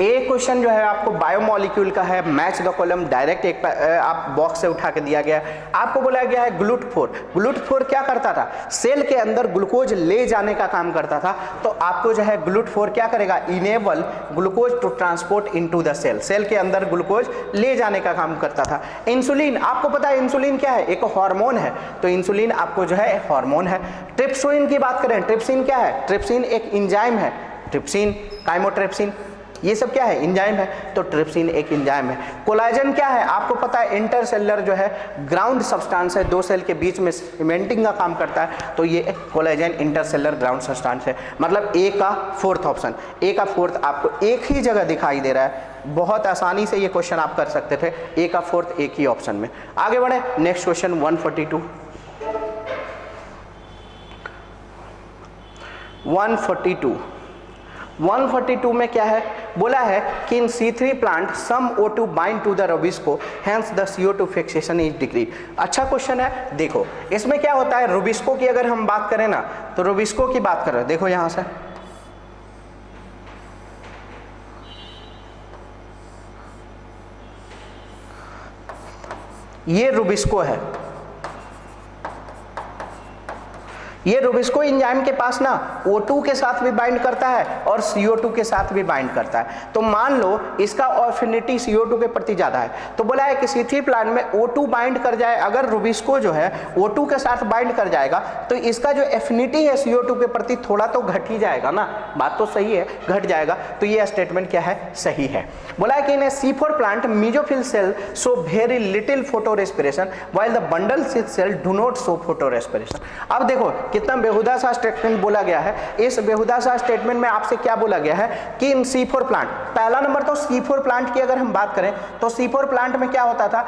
ए क्वेश्चन जो है आपको बायोमोलिक्यूल का है, मैच द कॉलम। डायरेक्ट एक आप बॉक्स से उठा के दिया गया है। आपको बोला गया है ग्लूटाथोर। ग्लूटाथोर क्या करता था? सेल के अंदर ग्लूकोज ले जाने का काम करता था। तो आपको जो है ग्लूटाथोर क्या करेगा? Enable glucose to transport into the cell. Cell के अंदर ग्लूकोज ले जाने का काम करता था। इंसुलिन, आपको पता है इंसुलिन क्या है? एक हार्मोन है। तो इंसुलिन आपको जो है हार्मोन है। ट्रिप्सिन की बात करें, ट्रिप्सिन क्या है? ट्रिप्सिन एक एंजाइम है। ट्रिप्सिन, काइमोट्रिप्सिन, ये सब क्या है? एंजाइम है। तो ट्रिप्सिन एक एंजाइम है। कोलाजन क्या है? आपको पता है इंटरसेलुलर जो है ग्राउंड सब्सटेंस है, दो सेल के बीच में सीमेंटिंग का काम करता है। तो ये कोलाजन इंटरसेलुलर ग्राउंड सब्सटेंस है। मतलब ए का फोर्थ ऑप्शन, ए का फोर्थ आपको एक ही जगह दिखाई दे रहा है। बहुत आसानी से ये क्वेश्चन आप कर सकते थे। ए का फोर्थ एक ही ऑप्शन में। आगे बढ़े, नेक्स्ट क्वेश्चन 142। 142 में क्या है? बोला है कि in C3 plant some O2 bind to the RuBisCO, hence the CO2 fixation is decrease. अच्छा क्वेश्चन है। देखो इसमें क्या होता है, रूबिस्को की अगर हम बात करें ना, तो रूबिस्को की बात करें, देखो यहां से ये रूबिस्को है। ये रूबिस्को एंजाइम के पास ना O2 के साथ भी बाइंड करता है और CO2 के साथ भी बाइंड करता है। तो मान लो इसका एफिनिटी CO2 के प्रति ज्यादा है। तो बोला है कि C3 प्लांट में O2 बाइंड कर जाए, अगर रूबिस्को जो है O2 के साथ बाइंड कर जाएगा तो इसका जो एफिनिटी है CO2 के प्रति थोड़ा तो घट ही जाएगा ना। बात तो सही है, घट जाएगा। तो ये स्टेटमेंट क्या है? सही है। बोला है कि in C4 plant mesophyll cell show very little photo respiration while the bundle cell do not show photo respiration. अब देखो कितना बेहुदा सा स्टेटमेंट बोला गया है। इस बेहुदा सा स्टेटमेंट में आपसे क्या बोला गया है कि इन C4 प्लांट, पहला नंबर तो C4 प्लांट की अगर हम बात करें तो C4 प्लांट में क्या होता था?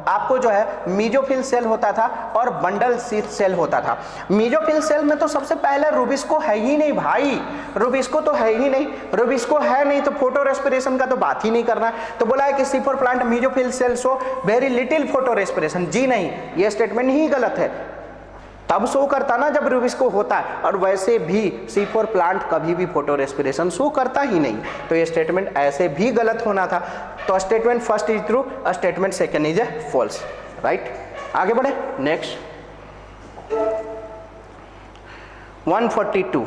आपको जो है मेसोफिल सेल होता था और बंडल सेल होता था। मेसोफिल सेल में तो सबसे पहले रूबिस्को है ही नहीं भाई, रूबिस्को तो है ही नहीं। रूबिस्को है नहीं तो फोटो रेस्पिरेशन का तो बात ही नहीं करना। तो बोला है कि C4 plant mesophyll cell show very little photo respiration. जी नहीं, ये स्टेटमेंट ही गलत है। तब शो करता ना जब रूबिस्को होता है, और वैसे भी C4 प्लांट कभी भी फोटो रेस्पिरेशन शो करता ही नहीं। तो ये स्टेटमेंट ऐसे भी गलत होना था। तो statement first is true, statement second is false, right. आगे बढ़े, नेक्स्ट 142।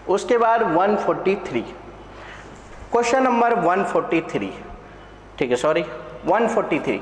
उसके बाद 143, क्वेश्चन नंबर 143, ठीक है, सॉरी 143।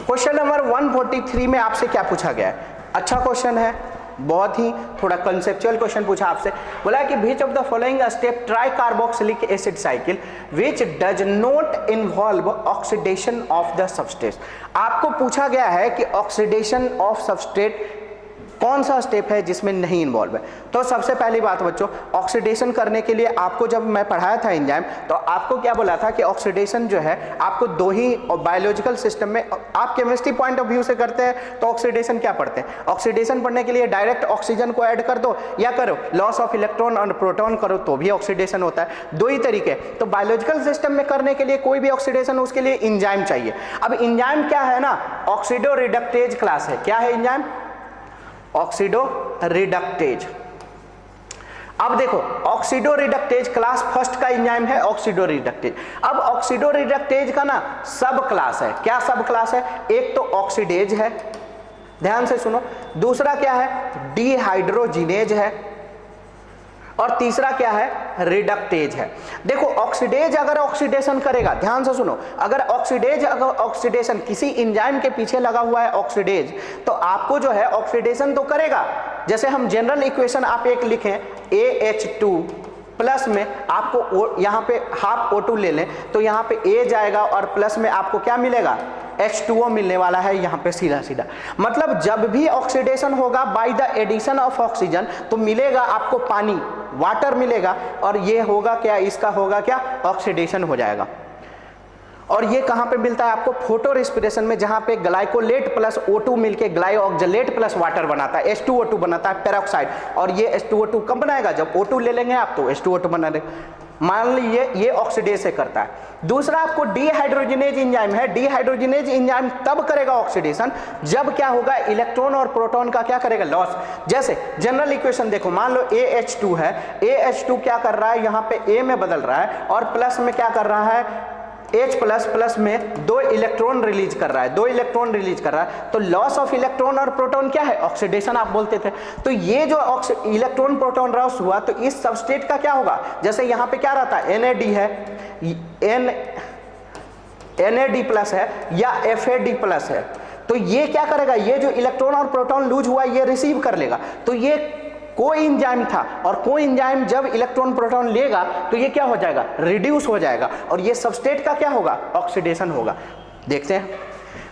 क्वेश्चन नंबर 143 में आपसे क्या पूछा गया है? अच्छा क्वेश्चन है, बहुत ही थोड़ा कंसेप्चुअल क्वेश्चन पूछा आपसे। बोला कि which of the following step try carboxylic acid cycle which does not involve oxidation of the substrate. आपको पूछा गया है कि ऑक्सीडेशन ऑफ सबस्ट्रेट कौन सा स्टेप है जिसमें नहीं इन्वॉल्व है? तो सबसे पहली बात बच्चों, ऑक्सीडेशन करने के लिए आपको जब मैं पढ़ाया था एंजाइम, तो आपको क्या बोला था कि ऑक्सीडेशन जो है आपको दो ही बायोलॉजिकल सिस्टम में, आप केमिस्ट्री पॉइंट ऑफ व्यू से करते हैं तो ऑक्सीडेशन क्या पढ़ते हैं? ऑक्सीडेशन पढ़ने के लिए डायरेक्ट ऑक्सीजन को ऐड कर दो या करो लॉस ऑफ इलेक्ट्रॉन और प्रोटॉन करो तो भी ऑक्सीडेशन होता है। दो ही तरीके। तो बायोलॉजिकल सिस्टम में करने के लिए कोई भी ऑक्सीडेशन, उसके लिए एंजाइम चाहिए। अब एंजाइम क्या है ना, ऑक्सीडो रिडक्टेज क्लास है। क्या है एंजाइम? Oxido reductase. अब देखो, ऑक्सीडो रिडक्टेज क्लास फर्स्ट का एंजाइम है ऑक्सीडो रिडक्टेज। अब ऑक्सीडो रिडक्टेज का ना सब क्लास है। क्या सब क्लास है? एक तो ऑक्सीडेज है, ध्यान से सुनो, दूसरा क्या है? डिहाइड्रोजिनेज है, और तीसरा क्या है? रिडक्टेज है। देखो, ऑक्सीडेज अगर ऑक्सीडेशन करेगा, ध्यान से सुनो, अगर ऑक्सीडेशन किसी एंजाइम के पीछे लगा हुआ है ऑक्सीडेज, तो आपको जो है ऑक्सीडेशन तो करेगा। जैसे हम जनरल इक्वेशन आप एक लिखें, AH2 प्लस में आपको यहाँ पे हाफ O2 ले लें तो यहाँ पे A जाएगा और प्लस में आपको क्या मिलेगा? H2O मिलने वाला है यहाँ पे सीधा सीधा। मतलब जब भी ऑक्सीडेशन होगा by the addition of oxygen तो मिलेगा आपको पानी, वाटर मिलेगा, और ये होगा क्या? इसका होगा क्या? ऑक्सीडेशन हो जाएगा। और ये कहाँ पे मिलता है आपको? फोटो रेस्पिरेशन में, जहाँ पे ग्लाइकोलेट प्लस O2 मिलके ग्लाइऑक्जेलेट प्लस वाटर बनाता है, H2O2 बनाता है, पेरोक्साइड। और ये H2O2 कब बनाएगा? जब O2 ले लेंगे आप तो H2O2 बना देगा। मान लीजिए ये ऑक्सीडेज से करता है। दूसरा आपको डिहाइड्रोजिनेज एंजाइम है। डिहाइड्रोजिनेज एंजाइम तब करेगा ऑक्सीडेशन जब क्या होगा? इलेक्ट्रॉन और प्रोटॉन का क्या करेगा? लॉस। जैसे जनरल इक्वेशन देखो, मान लो AH2 है, AH2 क्या कर रहा है? यहाँ पे A में बदल रहा है और प्लस में क्या कर रहा है? H प्लस प्लस में 2 इलेक्ट्रॉन रिलीज कर रहा है, 2 इलेक्ट्रॉन रिलीज कर रहा है। तो लॉस ऑफ इलेक्ट्रॉन और प्रोटॉन क्या है? ऑक्सीडेशन आप बोलते थे। तो ये जो इलेक्ट्रॉन प्रोटॉन लॉस हुआ तो इस सबस्टेट का क्या होगा? जैसे यहाँ पे क्या रहता है? NAD है, NAD प्लस है या FAD प्लस है, तो ये क्या करेगा? ये जो इलेक्ट्रॉन और प्रोटॉन लूज हुआ ये रिसीव कर लेगा। तो ये कोई एंजाइम था, और कोई एंजाइम जब इलेक्ट्रॉन प्रोटॉन लेगा तो ये क्या हो जाएगा? रिड्यूस हो जाएगा, और ये सबस्टेट का क्या होगा? ऑक्सीडेशन होगा। देखते हैं,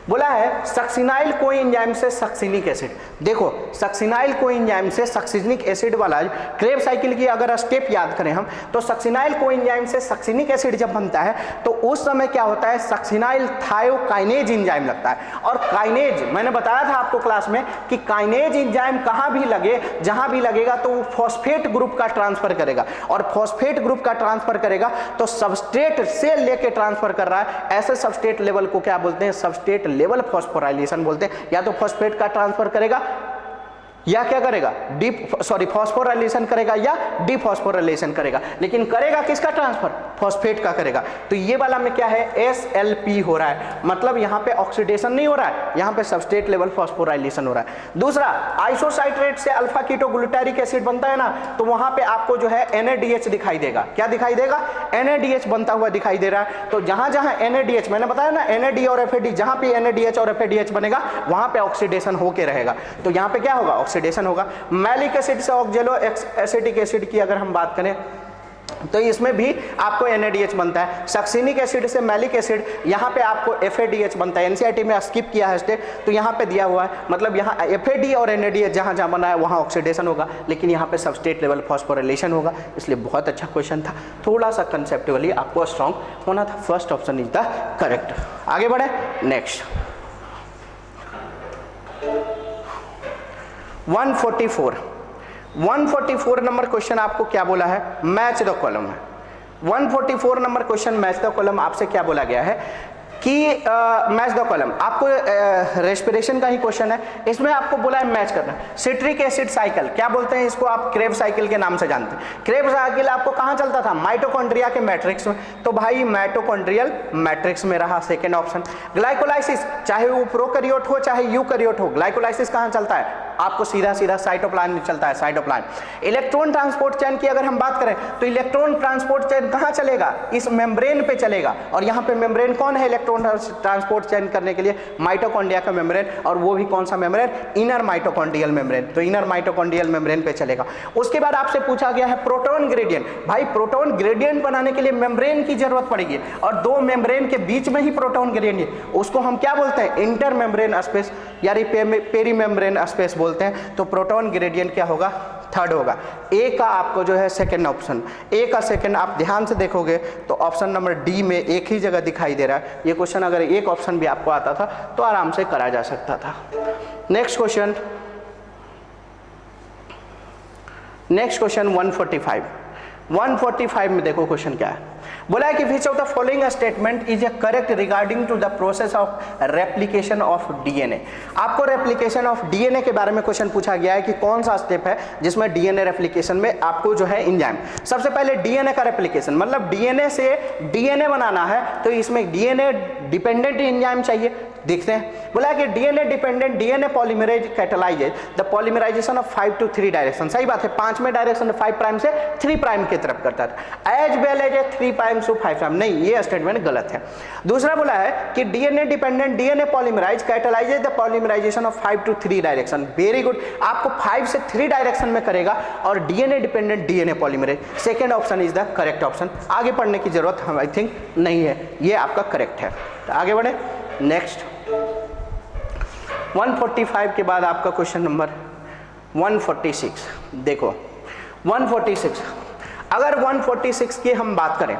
बोला है सक्सिनाइल कोएंजाइम से सक्सिनिक एसिड। देखो, सक्सिनाइल कोएंजाइम से सक्सिनिक एसिड वाला क्रेब साइकिल की अगर स्टेप याद करें हम, तो सक्सिनाइल कोएंजाइम से सक्सिनिक एसिड जब बनता है तो उस समय क्या होता है? सक्सिनाइल थायोकाइनेज एंजाइम लगता है। और काइनेज, मैंने बताया था आपको क्लास में कि काइनेज एंजाइम कहाँ भी लगे, जहां भी लगेगा तो वो फॉस्फेट ग्रुप का ट्रांसफर करेगा, और फॉस्फेट ग्रुप का ट्रांसफर करेगा तो सबस्ट्रेट से लेके ट्रांसफर कर रहा है। ऐसे सबस्ट्रेट लेवल को क्या बोलते हैं? सबस्ट्रेट लेवल फॉस्फोराइलेशन बोलते हैं। या तो फॉस्फेट का ट्रांसफर करेगा या क्या करेगा? फॉस्फोराइलेशन करेगा या डिफॉस्फोराइलेशन करेगा, लेकिन करेगा किसका ट्रांसफर? फॉस्फेट का करेगा। तो ये वाला में क्या है? SLP हो रहा है, मतलब यहाँ पे ऑक्सीडेशन नहीं हो रहा है, यहाँ पे सबस्ट्रेट लेवल फॉस्फोराइलेशन हो रहा है। दूसरा, आइसोसाइट्रेट से अल्फा कीटोग्लूटारिक एसिड बनता है ना, तो वहां पे आपको जो है NADH दिखाई देगा। क्या दिखाई देगा? NADH बनता हुआ दिखाई दे रहा है। तो जहां जहां NADH, मैंने बताया ना, NAD और FAD, जहां पे NADH और FADH बनेगा वहां पे ऑक्सीडेशन होके रहेगा। तो यहाँ पे क्या होगा? ऑक्सीडेशन होगा। मैलिक एसिड से ऑक्जेलो एसिटिक एसिड की अगर हम बात करें तो इसमें भी आपको NADH बनता है। सक्सिनिक एसिड से मैलिक एसिड, यहाँ पे आपको FADH बनता है। NCERT में स्किप किया है स्टेप, तो यहाँ पे दिया हुआ है, मतलब यहाँ FAD और NADH जहाँ जहाँ बना है वहाँ ऑक्सीडेशन होगा, लेकिन यहाँ पे सबस्ट्रेट लेवल फॉस्फोराइलेशन होगा। इसलिए बहुत अच्छा क्वेश्चन था, थोड़ा सा कंसेप्चुअली आपको स्ट्रॉन्ग होना था। First option is the correct. आगे बढ़े, नेक्स्ट 144 नंबर क्वेश्चन आपको क्या बोला है? मैच द कॉलम है। 144 number question match the column आपसे क्या बोला गया है कि मैच द कॉलम, आपको रेस्पिरेशन का ही क्वेश्चन है, इसमें आपको बोला है मैच करना। सिट्रिक एसिड साइकिल क्या बोलते हैं इसको? आप क्रेब साइकिल के नाम से जानते हैं। क्रेब साइकिल आपको कहाँ चलता था? माइटोकॉन्ड्रिया के मैट्रिक्स में, तो भाई माइटोकॉन्ड्रियल मैट्रिक्स में रहा सेकेंड ऑप्शन। ग्लाइकोलाइसिस, चाहे वो प्रोकैरियोट हो चाहे यूकैरियोट हो, ग्लाइकोलाइसिस कहाँ चलता है? आपको सीधा सीधा साइटोप्लाज्म में चलता है, साइटोप्लाज्म। इलेक्ट्रॉन ट्रांसपोर्ट चेन की अगर हम बात करें तो इलेक्ट्रॉन ट्रांसपोर्ट चेन कहाँ चलेगा? इस मेम्ब्रेन पे चलेगा, और यहाँ पे मेम्ब्रेन कौन है इलेक्ट्रॉन ट्रांसपोर्ट चेन करने के लिए? माइटोकॉन्ड्रिया का मेम्ब्रेन, और वो भी कौन सा मेम्ब्रेन? Inner mitochondrial membrane. तो इनर माइटोकॉन्ड्रियल मेम्ब्रेन पे चलेगा। उसके बाद आपसे पूछा गया है प्रोटॉन ग्रेडियंट। भाई प्रोटॉन ग्रेडियंट बनाने के लिए मेम्ब्रेन की जरूरत पड़ेगी, और दो मेम्ब्रेन के बीच में ही प्रोटॉन ग्रेडियंट, उसको हम क्या बोलते हैं? इंटर मेम्ब्रेन स्पेस या पेरी मेम्ब्रेन स्पेस बोलते हैं, तो प्रोटॉन ग्रेडियंट क्या होगा, थर्ड होगा। ए का आपको जो है सेकंड ऑप्शन, ए का सेकंड आप ध्यान से देखोगे तो ऑप्शन नंबर डी में एक ही जगह दिखाई दे रहा है। ये क्वेश्चन अगर एक ऑप्शन भी आपको आता था तो आराम से करा जा सकता था। नेक्स्ट क्वेश्चन 145 में देखो क्वेश्चन क्या है। बोला है कि which of the following statement is a correct regarding to the process of replication of DNA. आपको रेप्लिकेशन ऑफ डीएनए के बारे में क्वेश्चन पूछा गया है कि कौन सा स्टेप है जिसमें डीएनए रेप्लिकेशन में आपको जो है एंजाइम, सबसे पहले डीएनए का रेप्लिकेशन मतलब डीएनए से डीएनए बनाना है तो इसमें डीएनए डिपेंडेंट एंजाइम चाहिए। देखते हैं, बोला है कि DNA dependent DNA polymerase catalyses the polymerisation of 5 to 3 direction. सही बात है, 5 में डायरेक्शन 5 प्राइम से 3 प्राइम की तरफ करता था, as well as 3 prime to 5 prime. नहीं, ये स्टेटमेंट गलत है। दूसरा बोला है कि DNA dependent DNA polymerase catalyses the polymerisation of 5 to 3 direction. Very good, आपको 5 से 3 डायरेक्शन में करेगा और DNA dependent DNA polymerase, second option is the correct option. आगे पढ़ने की जरूरत हम आई थिंक नहीं है, ये आपका करेक्ट है। तो आगे बढ़े, नेक्स्ट 145 के बाद आपका क्वेश्चन नंबर 146। देखो 146, अगर 146 की हम बात करें,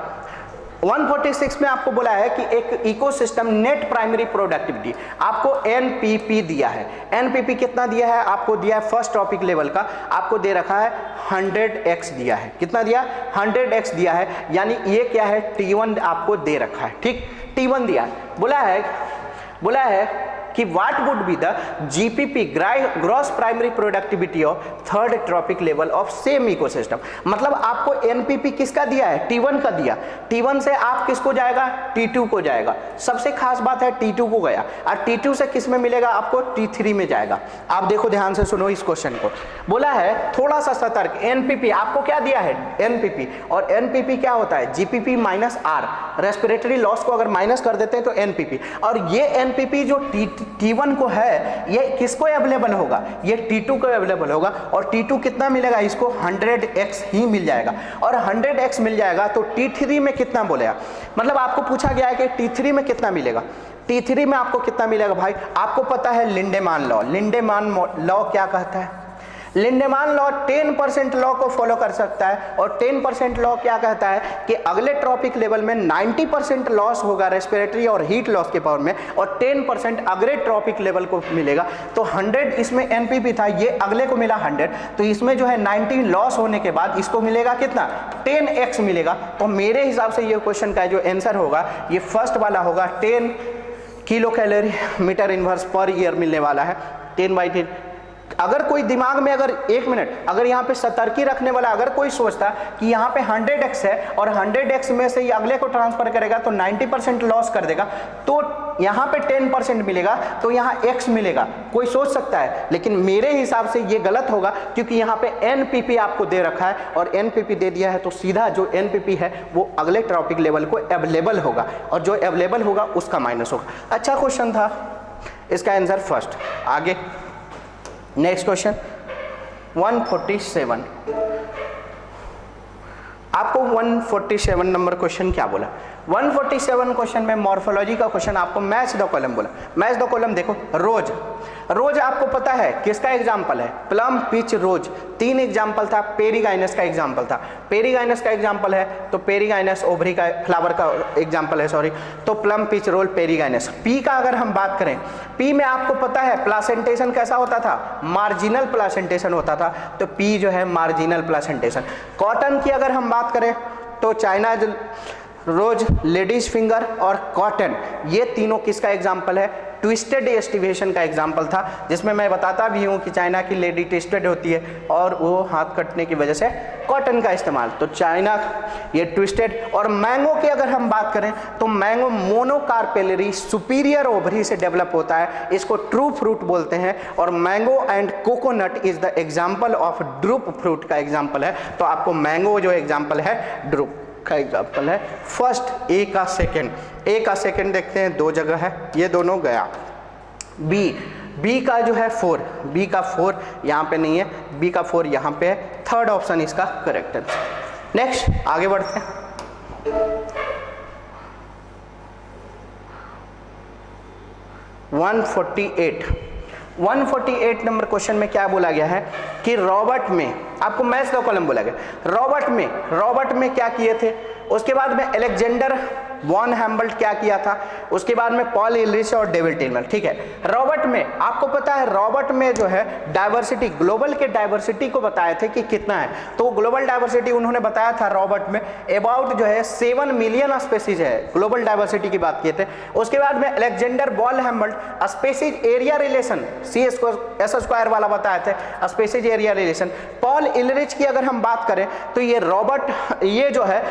146 में आपको बोला है कि एक इकोसिस्टम नेट प्राइमरी प्रोडक्टिविटी आपको एनपीपी दिया है। एनपीपी कितना दिया है, आपको दिया है फर्स्ट टॉपिक लेवल का, आपको दे रखा है 100x दिया है। कितना दिया, 100x दिया है, यानी ये क्या है, T1 आपको दे रखा है। ठीक, T1 दिया है। बोला है कि what would be the GPP gross primary productivity of third trophic level of same ecosystem. मतलब आपको एनपीपी किसका दिया है, T1 का दिया। T1 से आप किसको जाएगा, T2 को जाएगा। सबसे खास बात है T2 को गया, और T2 से किस में मिलेगा, आपको T3 में जाएगा। आप देखो ध्यान से सुनो इस क्वेश्चन को। बोला है थोड़ा सा सतर्क, एनपीपी आपको क्या दिया है, एनपीपी, और एनपीपी क्या होता है, GPP minus R, respiratory loss को अगर माइनस कर देते हैं तो एनपीपी। और ये एनपीपी जो T1 को है, ये किसको अवेलेबल होगा, ये T2 को अवेलेबल होगा, और T2 कितना मिलेगा, इसको 100x ही मिल जाएगा। और 100x मिल जाएगा तो T3 में कितना बोलेगा, मतलब आपको पूछा गया है कि T3 में कितना मिलेगा। T3 में आपको कितना मिलेगा भाई, आपको पता है लिंडेमान लॉ। लिंडेमान लॉ क्या कहता है, लिंडेमान लॉ 10% लॉ को फॉलो कर सकता है, और 10% लॉ क्या कहता है कि अगले ट्रॉपिक लेवल में 90% लॉस होगा रेस्पिरेटरी और हीट लॉस के पावर में, और 10% अगले ट्रॉपिक लेवल को मिलेगा। तो 100 इसमें एनपीपी था, ये अगले को मिला 100, तो इसमें जो है 90 लॉस होने के बाद इसको मिलेगा कितना, 10x मिलेगा। तो मेरे हिसाब से ये क्वेश्चन का जो आंसर होगा ये फर्स्ट वाला होगा, 10 kilo calorie metre inverse per year मिलने वाला है, 10/10। अगर कोई दिमाग में अगर 1 मिनट अगर यहाँ पे सतर्की रखने वाला अगर कोई सोचता कि यहाँ पे 100x है और 100x में से ही अगले को ट्रांसफर करेगा तो 90% लॉस कर देगा, तो यहाँ पे 10% मिलेगा तो यहाँ x मिलेगा, कोई सोच सकता है। लेकिन मेरे हिसाब से ये गलत होगा, क्योंकि यहाँ पे एनपीपी आपको दे रखा है, और एनपीपी दे दिया है तो सीधा जो एनपीपी है वो अगले टॉपिक लेवल को अवेलेबल होगा, और जो अवेलेबल होगा उसका माइनस होगा। अच्छा क्वेश्चन था, इसका आंसर फर्स्ट। आगे नेक्स्ट क्वेश्चन 147। आपको 147 नंबर क्वेश्चन क्या बोला, 147 क्वेश्चन में मॉर्फोलॉजी का क्वेश्चन आपको मैच द कॉलम बोला। मैच द कॉलम देखो, रोज, रोज आपको पता है किसका एग्जाम्पल है, प्लम, पिच, रोज। 3 एग्जाम्पल था, पेरीगाइनस का एग्जाम्पल था। पेरीगाइनस का एग्जाम्पल है तो पेरीगाइनस ओवरी का फ्लावर का एग्जाम्पल है, सॉरी, तो प्लम, पिच, रोज, पेरीगाइनस। पी का अगर हम बात करें, पी में आपको पता है प्लासेंटेशन कैसा होता था, मार्जिनल प्लासेंटेशन होता था, तो पी जो है मार्जिनल प्लासेंटेशन। कॉटन की अगर हम बात करें तो चाइना रोज, लेडीज फिंगर और कॉटन, ये तीनों किसका एग्जाम्पल है, ट्विस्टेड एस्टिवेशन का एग्जाम्पल था, जिसमें मैं बताता भी हूँ कि चाइना की लेडी ट्विस्टेड होती है और वो हाथ कटने की वजह से कॉटन का इस्तेमाल, तो चाइना ये ट्विस्टेड। और मैंगो की अगर हम बात करें तो मैंगो मोनोकार्पेलरी सुपीरियर ओवरी से डेवलप होता है, इसको ट्रू फ्रूट बोलते हैं। और mango and coconut is the example of drupe fruit का एग्जाम्पल है, तो आपको मैंगो जो एग्जाम्पल है ड्रूप का एग्जाम्पल है। फर्स्ट ए का सेकंड, ए का सेकंड देखते हैं, 2 जगह है, ये दोनों गया। बी, बी का जो है 4, बी का 4 यहाँ पे नहीं है, बी का 4 यहाँ पे है, थर्ड ऑप्शन इसका करेक्ट आंसर। नेक्स्ट आगे बढ़ते हैं, 148 नंबर क्वेश्चन में क्या बोला गया है कि रॉबर्ट में, आपको मैथ्स लॉ कॉलम बोला गया, रॉबर्ट में क्या किए थे, उसके बाद में अलेक्जेंडर वॉन हैम्बल्ट क्या किया था, उसके बाद में पॉल इलरिच और डेविड टिलमैन। ठीक है, रॉबर्ट में आपको पता है, रॉबर्ट में जो है डाइवर्सिटी, ग्लोबल के डाइवर्सिटी को बताए थे कि कितना है, तो ग्लोबल डाइवर्सिटी उन्होंने बताया था रॉबर्ट में अबाउट जो है 7 मिलियन स्पेसीज है, ग्लोबल डाइवर्सिटी की बात किए थे। उसके बाद में Alexander von Humboldt species area relation CS² वाला बताए थे, species area relation. Paul Ehrlich की अगर हम बात करें तो ये रॉबर्ट, ये जो है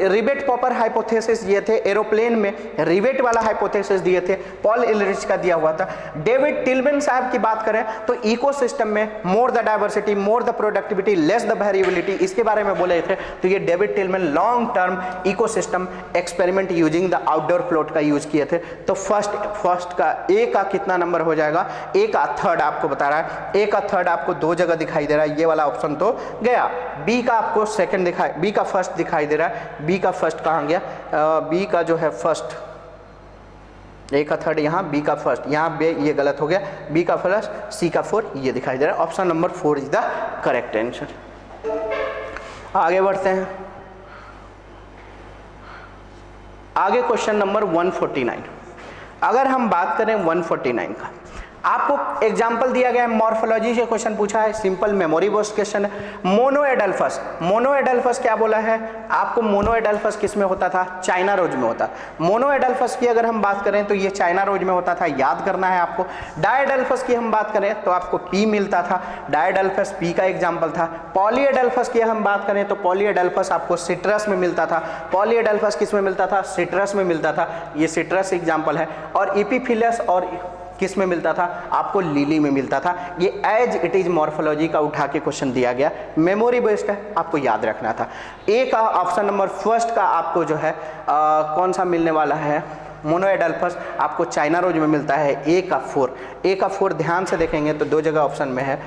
रिवेट पॉपर हाइपोथेसिस दिए थे, एरोप्लेन में रिवेट वाला हाइपोथेसिस दिए थे, पॉल इलरिच का दिया हुआ था। डेविड टिलमैन साहब की बात करें तो इकोसिस्टम में more the diversity, more the productivity, less the variability, इसके बारे में बोले थे, तो ये David Tilman long term ecosystem experiment using the outdoor plot का यूज किए थे। तो फर्स्ट का ए का कितना नंबर हो जाएगा, ए का थर्ड आपको बता रहा है, ए का थर्ड आपको दो जगह दिखाई दे रहा है, ये वाला ऑप्शन तो गया। बी का आपको सेकंड दिखाई, बी का फर्स्ट दिखाई दे रहा है, बी का फर्स्ट कहाँ गया, बी का जो है फर्स्ट, ए का थर्ड यहाँ, बी का फर्स्ट यहाँ, ये गलत हो गया, बी का फर्स्ट, सी का फोर, ये दिखाई दे रहा है। Option number 4 is the correct answer. आगे बढ़ते हैं, आगे क्वेश्चन नंबर 149। अगर हम बात करें 149 का, आपको एग्जाम्पल दिया गया है, मॉर्फोलॉजी से क्वेश्चन पूछा है, सिंपल मेमोरी बेस्ड क्वेश्चन है। मोनोएडल्फस, मोनोएडल्फस क्या बोला है आपको, मोनोएडल्फस किस में होता था, चाइना रोज में होता। मोनोएडल्फस की अगर हम बात करें तो ये चाइना रोज में होता था, याद करना है आपको। डायएडल्फस की हम बात करें तो आपको पी मिलता था, डायएडल्फस पी का एग्जाम्पल था। पॉलीएडल्फस की हम बात करें तो पॉलीएडल्फस आपको सिट्रस में मिलता था, पॉलीएडल्फस किस में मिलता था, सिट्रस में मिलता था, ये सिट्रस एग्जाम्पल है। और इपीफिलस और किस में मिलता था, आपको लिली में मिलता था। ये एज इट इज मॉर्फोलॉजी का उठा के क्वेश्चन दिया गया, मेमोरी बेस्ड है, आपको याद रखना था। ए का ऑप्शन नंबर फर्स्ट का आपको जो है कौन सा मिलने वाला है, मोनोएडल्फस आपको चाइना रोज में मिलता है, ए का 4। ए का 4 ध्यान से देखेंगे तो दो जगह ऑप्शन में है,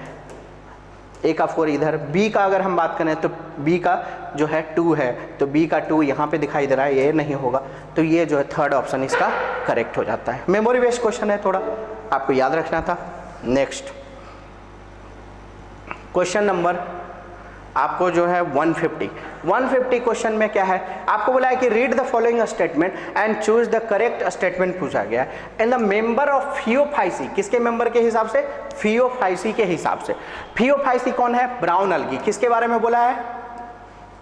ए का 4 इधर। बी का अगर हम बात करें तो बी का जो है 2 है, तो बी का 2 यहाँ पे दिखाई दे रहा है, ये नहीं होगा, तो ये जो है थर्ड ऑप्शन इसका करेक्ट हो जाता है। मेमोरी बेस्ड क्वेश्चन है, थोड़ा आपको याद रखना था। नेक्स्ट क्वेश्चन नंबर आपको जो है 150 क्वेश्चन में क्या है, आपको बोला है कि read the following statement and choose the correct statement पूछा गया है। And the member of Phaeophyceae, किसके मेंबर के हिसाब से, फियोफाइसी के हिसाब से। फियोफाइसी कौन है, ब्राउन अलगी। किसके बारे में बोला है,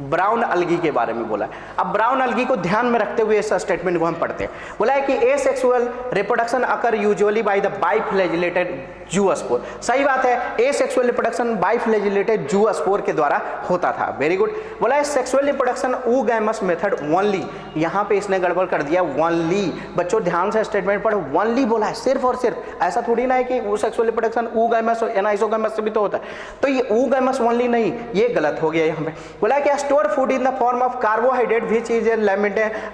ब्राउन अलगी के बारे में बोला है। अब ब्राउन अलगी को ध्यान में रखते हुए इस स्टेटमेंट को हम पढ़ते हैं। बोला है कि asexual reproduction occur usually by the biflagellated zoospore. सही बात है, एसेक्सुअल रिप्रोडक्शन बाइफ्लैजिलेटेड जूओस्पोर के द्वारा होता था। Very good. बोला है sexual reproduction oogamous method only, यहाँ पे इसने गड़बड़ कर दिया, ओनली। बच्चों ध्यान से स्टेटमेंट पढ़ो, ओनली बोला है, सिर्फ और सिर्फ। ऐसा थोड़ी ना है कि वो सेक्सुअल रिप्रोडक्शन oogamous और एनाइसोगामस से भी तो होता है, तो ये oogamous ओनली नहीं, ये गलत हो गया यहाँ पे। बोला है कि store food in the form of carbohydrate which is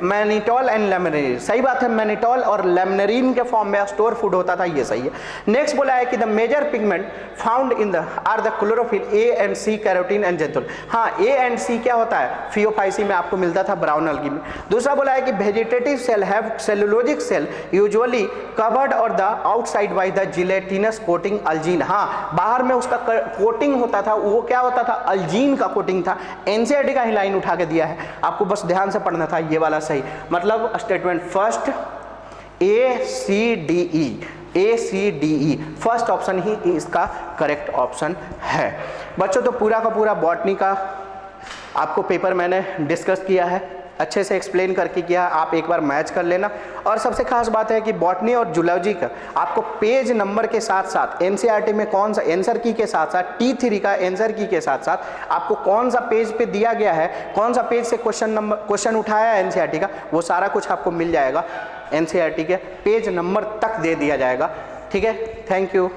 mannitol and laminarin. सही बात है, मैनिटोल और लेमनेरिन के फॉर्म में स्टोर फूड होता था, ये सही है। नेक्स्ट बोला है कि the major pigment found in the are the chlorophyll, A and C, carotene and xanthol. हाँ, ए एंड सी क्या होता है, फियोफाइसी में आपको मिलता था, ब्राउन अलगी में। दूसरा बोला है कि vegetative cell have cellulosic cell usually covered or the outside by the gelatinous coating algin. हाँ, बाहर में उसका कोटिंग होता था, वो क्या होता था, अल्जीन का कोटिंग था। एनसीईआरटी का ही लाइन उठा के दिया है, आपको बस ध्यान से पढ़ना था, ये वाला सही। मतलब statement first ACDE first option ही इसका करेक्ट ऑप्शन है। बच्चों तो पूरा का पूरा बॉटनी का आपको पेपर मैंने डिस्कस किया है, अच्छे से एक्सप्लेन करके किया, आप एक बार मैच कर लेना। और सबसे खास बात है कि बॉटनी और जूलॉजी का आपको पेज नंबर के साथ साथ एनसीईआरटी में कौन सा आंसर की के साथ साथ T3 का आंसर की के साथ साथ आपको कौन सा पेज पे दिया गया है, कौन सा पेज से क्वेश्चन उठाया है एनसीईआरटी का, वो सारा कुछ आपको मिल जाएगा। एनसीईआरटी के पेज नंबर तक दे दिया जाएगा। ठीक है, थैंक यू।